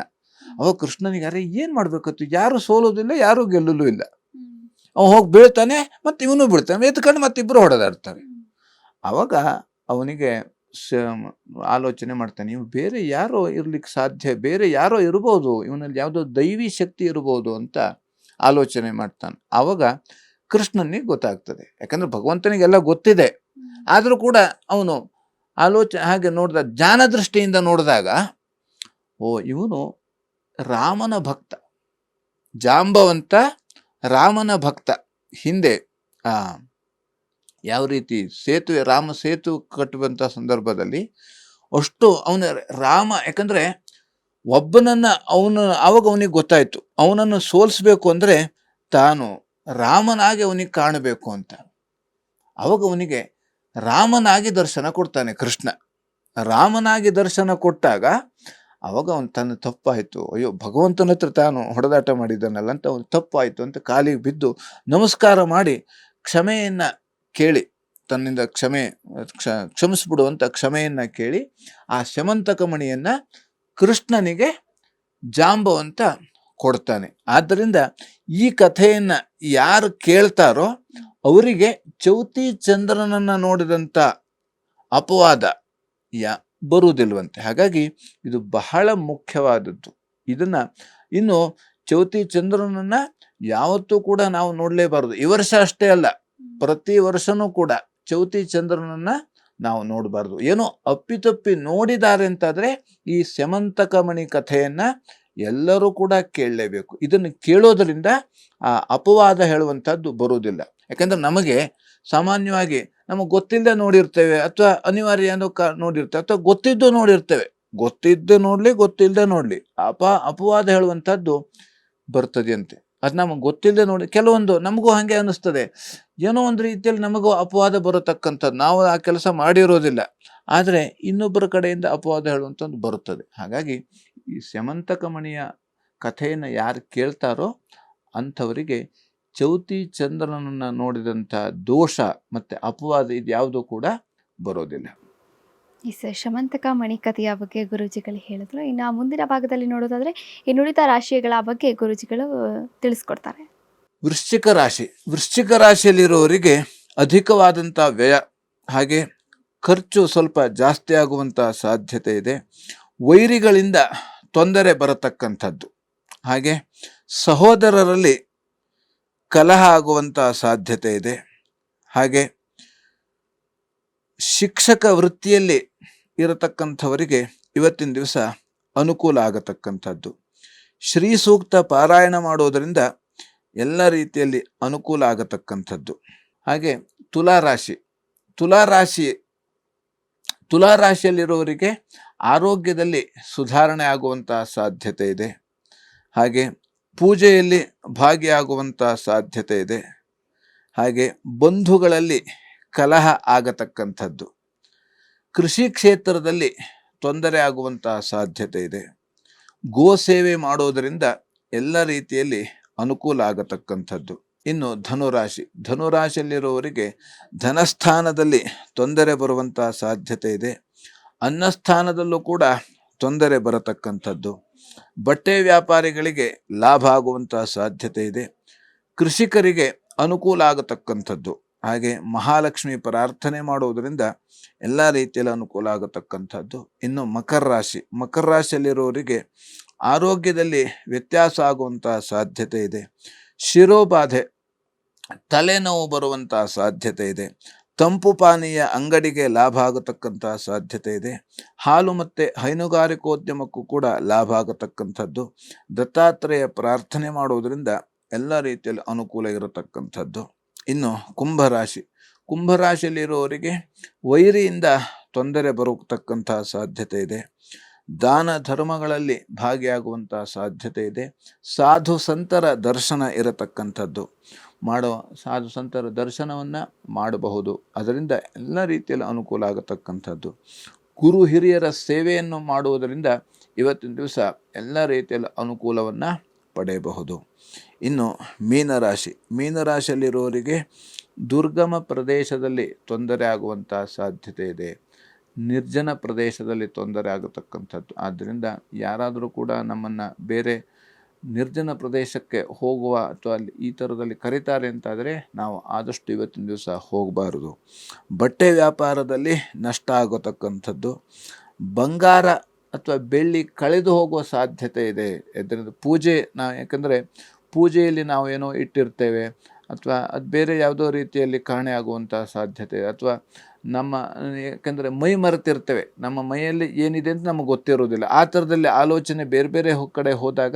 ಅವಾಗ ಕೃಷ್ಣನಿಗೆ ಅರೆ ಏನ್ ಮಾಡ್ಬೇಕತ್ತು, ಯಾರು ಸೋಲೋದಿಲ್ಲ, ಯಾರು ಗೆಲ್ಲಲು ಇಲ್ಲ. ಅವ ಹೋಗಿ ಬೀಳ್ತಾನೆ, ಮತ್ತೆ ಇವನು ಬೀಳ್ತಾನೆ, ಎತ್ಕೊಂಡು ಮತ್ತಿಬ್ರು ಹೊಡೆದಾಡ್ತಾರೆ. ಅವಾಗ ಅವನಿಗೆ ಆಲೋಚನೆ ಮಾಡ್ತಾನೆ, ಇವು ಬೇರೆ ಯಾರೋ ಇರ್ಲಿಕ್ಕೆ ಸಾಧ್ಯ, ಬೇರೆ ಯಾರೋ ಇರ್ಬೋದು, ಇವನಲ್ಲಿ ಯಾವುದೋ ದೈವಿ ಶಕ್ತಿ ಇರ್ಬೋದು ಅಂತ ಆಲೋಚನೆ ಮಾಡ್ತಾನೆ. ಆವಾಗ ಕೃಷ್ಣನಿಗೆ ಗೊತ್ತಾಗ್ತದೆ. ಯಾಕಂದ್ರೆ ಭಗವಂತನಿಗೆಲ್ಲ ಗೊತ್ತಿದೆ, ಆದ್ರೂ ಕೂಡ ಅವನು ಹಾಗೆ ನೋಡಿದ ಜ್ಞಾನ ದೃಷ್ಟಿಯಿಂದ ನೋಡಿದಾಗ, ಇವನು ರಾಮನ ಭಕ್ತ, ಜಾಂಬವಂತ ರಾಮನ ಭಕ್ತ. ಹಿಂದೆ ಯಾವ ರೀತಿ ರಾಮ ಸೇತು ಕಟ್ಟುವಂತ ಸಂದರ್ಭದಲ್ಲಿ ಅಷ್ಟು ಅವನ ರಾಮ, ಯಾಕಂದ್ರೆ ಒಬ್ಬನನ್ನ ಅವಾಗ ಅವನಿಗೆ ಗೊತ್ತಾಯ್ತು, ಅವನನ್ನು ಸೋಲಿಸ್ಬೇಕು ಅಂದ್ರೆ ತಾನು ರಾಮನಾಗಿ ಅವನಿಗೆ ಕಾಣಬೇಕು ಅಂತ. ಅವಾಗ ಅವನಿಗೆ ರಾಮನಾಗಿ ದರ್ಶನ ಕೊಡ್ತಾನೆ ಕೃಷ್ಣ. ರಾಮನಾಗಿ ದರ್ಶನ ಕೊಟ್ಟಾಗ ಅವಾಗ ಅವನು ತನ್ನ ತಪ್ಪಾಯ್ತು, ಅಯ್ಯೋ ಭಗವಂತನ ಹತ್ರ ತಾನು ಹೊಡೆದಾಟ ಮಾಡಿದ್ದಾನಲ್ಲ ಅಂತ ಅವನು ತಪ್ಪಾಯ್ತು ಅಂತ ಕಾಲಿಗೆ ಬಿದ್ದು ನಮಸ್ಕಾರ ಮಾಡಿ ಕ್ಷಮೆಯನ್ನ ಕೇಳಿ, ತನ್ನಿಂದ ಕ್ಷಮಿಸ್ಬಿಡುವಂತ ಕ್ಷಮೆಯನ್ನ ಕೇಳಿ ಆ ಸ್ಯಮಂತಕ ಮಣಿಯನ್ನ ಕೃಷ್ಣನಿಗೆ ಜಾಂಬವಂತ ಕೊಡ್ತಾನೆ. ಆದ್ದರಿಂದ ಈ ಕಥೆಯನ್ನ ಯಾರು ಕೇಳ್ತಾರೋ ಅವರಿಗೆ ಚೌತಿ ಚಂದ್ರನನ್ನ ನೋಡಿದಂತ ಅಪವಾದ ಬರುವುದಿಲ್ವಂತೆ. ಹಾಗಾಗಿ ಇದು ಬಹಳ ಮುಖ್ಯವಾದದ್ದು. ಇದನ್ನ ಇನ್ನು ಚೌತಿ ಚಂದ್ರನನ್ನ ಯಾವತ್ತೂ ಕೂಡ ನಾವು ನೋಡ್ಲೇಬಾರದು. ಈ ವರ್ಷ ಅಷ್ಟೇ ಅಲ್ಲ, ಪ್ರತಿ ವರ್ಷನೂ ಕೂಡ ಚೌತಿ ಚಂದ್ರನನ್ನ ನಾವು ನೋಡಬಾರ್ದು. ಏನೋ ಅಪ್ಪಿತಪ್ಪಿ ನೋಡಿದ್ದಾರೆ ಅಂತಾದ್ರೆ ಈ ಸ್ಯಮಂತಕ ಮಣಿ ಕಥೆಯನ್ನ ಎಲ್ಲರೂ ಕೂಡ ಕೇಳಲೇಬೇಕು. ಇದನ್ನು ಕೇಳೋದ್ರಿಂದ ಆ ಅಪವಾದ ಹೇಳುವಂತಹದ್ದು ಬರುವುದಿಲ್ಲ. ಯಾಕಂದ್ರೆ ನಮಗೆ ಸಾಮಾನ್ಯವಾಗಿ ನಮಗೆ ಗೊತ್ತಿಲ್ಲದೆ ನೋಡಿರ್ತೇವೆ, ಅಥವಾ ಅನಿವಾರ್ಯ ನೋಡಿರ್ತೇವೆ, ಅಥವಾ ಗೊತ್ತಿದ್ದು ನೋಡಿರ್ತೇವೆ. ಗೊತ್ತಿದ್ದು ನೋಡ್ಲಿ, ಗೊತ್ತಿಲ್ಲದೆ ನೋಡ್ಲಿ ಅಪವಾದ ಹೇಳುವಂತಹದ್ದು ಬರ್ತದೆ ಅಂತೆ. ಅದು ನಮಗೆ ಗೊತ್ತಿಲ್ಲದೆ ನೋಡಿ, ಕೆಲವೊಂದು ನಮಗೂ ಹಾಗೆ ಅನಿಸ್ತದೆ, ಏನೋ ಒಂದು ರೀತಿಯಲ್ಲಿ ನಮಗೂ ಅಪವಾದ ಬರತಕ್ಕಂಥದ್ದು, ನಾವು ಆ ಕೆಲಸ ಮಾಡಿರೋದಿಲ್ಲ, ಆದರೆ ಇನ್ನೊಬ್ಬರ ಕಡೆಯಿಂದ ಅಪವಾದ ಹೇಳುವಂಥದ್ದು ಬರುತ್ತದೆ. ಹಾಗಾಗಿ ಈ ಸ್ಯಮಂತಕ ಮಣಿಯ ಕಥೆಯನ್ನು ಯಾರು ಕೇಳ್ತಾರೋ ಅಂಥವರಿಗೆ ಚೌತಿ ಚಂದ್ರನನ್ನ ನೋಡಿದಂಥ ದೋಷ ಮತ್ತೆ ಅಪವಾದ ಇದ್ಯಾವುದೂ ಕೂಡ ಬರೋದಿಲ್ಲ. ಈ ಸ್ಯಮಂತಕ ಮಣಿ ಕಥೆಯ ಬಗ್ಗೆ ಗುರೂಜಿಗಳು ಹೇಳಿದ್ರು. ಇನ್ನು ಮುಂದಿನ ಭಾಗದಲ್ಲಿ ನೋಡೋದಾದ್ರೆ ಈ ನುಡಿತ ರಾಶಿಗಳ ಬಗ್ಗೆ ಗುರೂಜಿಗಳು ತಿಳಿಸ್ಕೊಡ್ತಾರೆ. ವೃಶ್ಚಿಕ ರಾಶಿಯಲ್ಲಿರುವವರಿಗೆ ಅಧಿಕವಾದಂಥ ವ್ಯಯ, ಹಾಗೆ ಖರ್ಚು ಸ್ವಲ್ಪ ಜಾಸ್ತಿ ಆಗುವಂಥ ಸಾಧ್ಯತೆ ಇದೆ. ವೈರಿಗಳಿಂದ ತೊಂದರೆ ಬರತಕ್ಕಂಥದ್ದು, ಹಾಗೆ ಸಹೋದರರಲ್ಲಿ ಕಲಹ ಆಗುವಂಥ ಸಾಧ್ಯತೆ ಇದೆ. ಹಾಗೆ ಶಿಕ್ಷಕ ವೃತ್ತಿಯಲ್ಲಿ ಇರತಕ್ಕಂಥವರಿಗೆ ಇವತ್ತಿನ ದಿವಸ ಅನುಕೂಲ ಆಗತಕ್ಕಂಥದ್ದು. ಶ್ರೀ ಸೂಕ್ತ ಪಾರಾಯಣ ಮಾಡೋದರಿಂದ ಎಲ್ಲ ರೀತಿಯಲ್ಲಿ ಅನುಕೂಲ ಆಗತಕ್ಕಂಥದ್ದು. ಹಾಗೆ ತುಲಾರಾಶಿಯಲ್ಲಿರುವವರಿಗೆ ಆರೋಗ್ಯದಲ್ಲಿ ಸುಧಾರಣೆ ಆಗುವಂಥ ಸಾಧ್ಯತೆ ಇದೆ. ಹಾಗೆ ಪೂಜೆಯಲ್ಲಿ ಭಾಗಿಯಾಗುವಂಥ ಸಾಧ್ಯತೆ ಇದೆ. ಹಾಗೆ ಬಂಧುಗಳಲ್ಲಿ ಕಲಹ ಆಗತಕ್ಕಂಥದ್ದು, ಕೃಷಿ ಕ್ಷೇತ್ರದಲ್ಲಿ ತೊಂದರೆ ಆಗುವಂತಹ ಸಾಧ್ಯತೆ ಇದೆ. ಗೋ ಸೇವೆ ಮಾಡೋದರಿಂದ ಎಲ್ಲ ರೀತಿಯಲ್ಲಿ ಅನುಕೂಲ ಆಗತಕ್ಕಂಥದ್ದು. ಇನ್ನು ಧನುರಾಶಿಯಲ್ಲಿರುವವರಿಗೆ ಧನಸ್ಥಾನದಲ್ಲಿ ತೊಂದರೆ ಬರುವಂತಹ ಸಾಧ್ಯತೆ ಇದೆ. ಅನ್ನಸ್ಥಾನದಲ್ಲೂ ಕೂಡ ತೊಂದರೆ ಬರತಕ್ಕಂಥದ್ದು. ಬಟ್ಟೆ ವ್ಯಾಪಾರಿಗಳಿಗೆ ಲಾಭ ಆಗುವಂತಹ ಸಾಧ್ಯತೆ ಇದೆ. ಕೃಷಿಕರಿಗೆ ಅನುಕೂಲ ಆಗತಕ್ಕಂಥದ್ದು. ಹಾಗೆ ಮಹಾಲಕ್ಷ್ಮಿ ಪ್ರಾರ್ಥನೆ ಮಾಡುವುದರಿಂದ ಎಲ್ಲ ರೀತಿಯಲ್ಲಿ ಅನುಕೂಲ ಆಗತಕ್ಕಂಥದ್ದು. ಇನ್ನು ಮಕರ ರಾಶಿಯಲ್ಲಿರುವವರಿಗೆ ಆರೋಗ್ಯದಲ್ಲಿ ವ್ಯತ್ಯಾಸ ಆಗುವಂತಹ ಸಾಧ್ಯತೆ ಇದೆ. ಶಿರೋಬಾಧೆ, ತಲೆನೋವು ಬರುವಂತಹ ಸಾಧ್ಯತೆ ಇದೆ. ತಂಪು ಪಾನೀಯ ಅಂಗಡಿಗೆ ಲಾಭ ಆಗತಕ್ಕಂತಹ ಸಾಧ್ಯತೆ ಇದೆ. ಹಾಲು ಮತ್ತು ಹೈನುಗಾರಿಕೋದ್ಯಮಕ್ಕೂ ಕೂಡ ಲಾಭ ಆಗತಕ್ಕಂಥದ್ದು. ದತ್ತಾತ್ರೇಯ ಪ್ರಾರ್ಥನೆ ಮಾಡುವುದರಿಂದ ಎಲ್ಲ ರೀತಿಯಲ್ಲಿ ಅನುಕೂಲ ಇರತಕ್ಕಂಥದ್ದು. ಇನ್ನು ಕುಂಭರಾಶಿಯಲ್ಲಿರುವವರಿಗೆ ವೈರಿಯಿಂದ ತೊಂದರೆ ಬರತಕ್ಕಂತಹ ಸಾಧ್ಯತೆ ಇದೆ. ದಾನ ಧರ್ಮಗಳಲ್ಲಿ ಭಾಗಿಯಾಗುವಂತಹ ಸಾಧ್ಯತೆ ಇದೆ. ಸಾಧು ಸಂತರ ದರ್ಶನ ಇರತಕ್ಕಂಥದ್ದು. ಸಾಧು ಸಂತರ ದರ್ಶನವನ್ನು ಮಾಡಬಹುದು. ಅದರಿಂದ ಎಲ್ಲ ರೀತಿಯಲ್ಲಿ ಅನುಕೂಲ ಆಗತಕ್ಕಂಥದ್ದು. ಗುರು ಹಿರಿಯರ ಸೇವೆಯನ್ನು ಮಾಡುವುದರಿಂದ ಇವತ್ತಿನ ದಿವಸ ಎಲ್ಲ ರೀತಿಯಲ್ಲಿ ಅನುಕೂಲವನ್ನು ಪಡೆಯಬಹುದು. ಇನ್ನು ಮೀನರಾಶಿಯಲ್ಲಿರುವವರಿಗೆ ದುರ್ಗಮ ಪ್ರದೇಶದಲ್ಲಿ ತೊಂದರೆ ಆಗುವಂತಹ ಸಾಧ್ಯತೆ ಇದೆ. ನಿರ್ಜನ ಪ್ರದೇಶದಲ್ಲಿ ತೊಂದರೆ ಆಗತಕ್ಕಂಥದ್ದು. ಆದ್ದರಿಂದ ಯಾರಾದರೂ ಕೂಡ ನಮ್ಮನ್ನು ಬೇರೆ ನಿರ್ಜನ ಪ್ರದೇಶಕ್ಕೆ ಹೋಗುವ ಅಥವಾ ಈ ಥರದಲ್ಲಿ ಕರೀತಾರೆ ಅಂತಾದರೆ ನಾವು ಆದಷ್ಟು ಇವತ್ತಿನ ದಿವಸ ಹೋಗಬಾರದು. ಬಟ್ಟೆ ವ್ಯಾಪಾರದಲ್ಲಿ ನಷ್ಟ ಆಗತಕ್ಕಂಥದ್ದು. ಬಂಗಾರ ಅಥವಾ ಬೆಳ್ಳಿ ಕಳೆದು ಹೋಗುವ ಸಾಧ್ಯತೆ ಇದೆ. ಇದರಿಂದ ಯಾಕಂದರೆ ಪೂಜೆಯಲ್ಲಿ ನಾವು ಏನೋ ಇಟ್ಟಿರ್ತೇವೆ ಅಥವಾ ಅದು ಬೇರೆ ಯಾವುದೋ ರೀತಿಯಲ್ಲಿ ಕಾಣೆ ಆಗುವಂಥ ಸಾಧ್ಯತೆ, ಅಥವಾ ಯಾಕಂದರೆ ಮೈ ಮರೆತಿರ್ತೇವೆ, ನಮ್ಮ ಮೈಯಲ್ಲಿ ಏನಿದೆ ಅಂತ ನಮಗೆ ಗೊತ್ತಿರೋದಿಲ್ಲ. ಆ ಥರದಲ್ಲಿ ಆಲೋಚನೆ ಬೇರೆ ಬೇರೆ ಕಡೆ ಹೋದಾಗ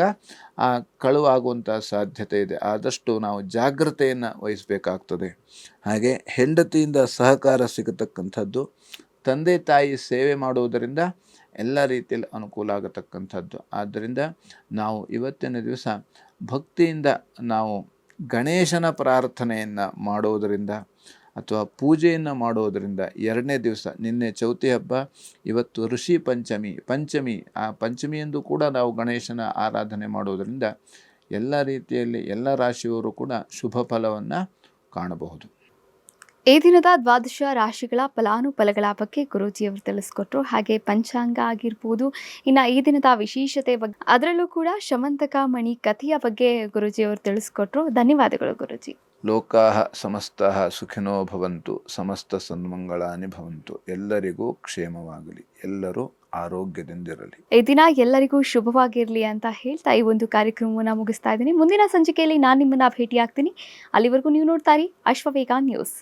ಆ ಕಳುವಾಗುವಂಥ ಸಾಧ್ಯತೆ ಇದೆ. ಆದಷ್ಟು ನಾವು ಜಾಗ್ರತೆಯನ್ನು ವಹಿಸಬೇಕಾಗ್ತದೆ. ಹಾಗೆ ಹೆಂಡತಿಯಿಂದ ಸಹಕಾರ ಸಿಗತಕ್ಕಂಥದ್ದು. ತಂದೆ ತಾಯಿ ಸೇವೆ ಮಾಡುವುದರಿಂದ ಎಲ್ಲ ರೀತಿಯಲ್ಲಿ ಅನುಕೂಲ ಆಗತಕ್ಕಂಥದ್ದು. ಆದ್ದರಿಂದ ನಾವು ಇವತ್ತಿನ ದಿವಸ ಭಕ್ತಿಯಿಂದ ನಾವು ಗಣೇಶನ ಪ್ರಾರ್ಥನೆಯನ್ನು ಮಾಡುವುದರಿಂದ ಅಥವಾ ಪೂಜೆಯನ್ನು ಮಾಡುವುದರಿಂದ, ಎರಡನೇ ದಿವಸ ನಿನ್ನೆ ಚೌತಿ ಹಬ್ಬ, ಇವತ್ತು ಋಷಿ ಪಂಚಮಿ, ಆ ಪಂಚಮಿಯಂದು ಕೂಡ ನಾವು ಗಣೇಶನ ಆರಾಧನೆ ಮಾಡುವುದರಿಂದ ಎಲ್ಲ ರೀತಿಯಲ್ಲಿ ಎಲ್ಲ ರಾಶಿಯವರು ಕೂಡ ಶುಭ ಫಲವನ್ನು ಕಾಣಬಹುದು. ಈ ದಿನದ ದ್ವಾದಶ ರಾಶಿಗಳ ಫಲಾನುಫಲಗಳ ಬಗ್ಗೆ ಗುರೂಜಿಯವರು ತಿಳಿಸ್ಕೊಟ್ರು. ಹಾಗೆ ಪಂಚಾಂಗ ಆಗಿರ್ಬೋದು, ಇನ್ನು ಈ ದಿನದ ವಿಶೇಷತೆ ಬಗ್ಗೆ, ಅದರಲ್ಲೂ ಕೂಡ ಶಮಂತಕ ಮಣಿ ಕಥೆಯ ಬಗ್ಗೆ ಗುರೂಜಿಯವರು ತಿಳಿಸ್ಕೊಟ್ರು. ಧನ್ಯವಾದಗಳು ಗುರೂಜಿ. ಲೋಕಾಹ ಸಮಸ್ತಃ ಸುಖಿನೋ ಭವಂತು, ಸಮಸ್ತ ಸನ್ಮಂಗಳಾನಿ ಭವಂತು. ಎಲ್ಲರಿಗೂ ಕ್ಷೇಮವಾಗಲಿ, ಎಲ್ಲರೂ ಆರೋಗ್ಯದಿಂದಿರಲಿ. ಈ ದಿನ ಎಲ್ಲರಿಗೂ ಶುಭವಾಗಿರಲಿ ಅಂತ ಹೇಳ್ತಾ ಈ ಒಂದು ಕಾರ್ಯಕ್ರಮವನ್ನು ಮುಗಿಸ್ತಾ ಇದ್ದೀನಿ. ಮುಂದಿನ ಸಂಚಿಕೆಯಲ್ಲಿ ನಾನು ನಿಮ್ಮನ್ನ ಭೇಟಿಯಾಗ್ತೀನಿ. ಅಲ್ಲಿವರೆಗೂ ನೀವು ನೋಡ್ತಾ ಇರಿ ಅಶ್ವವೇಗ ನ್ಯೂಸ್.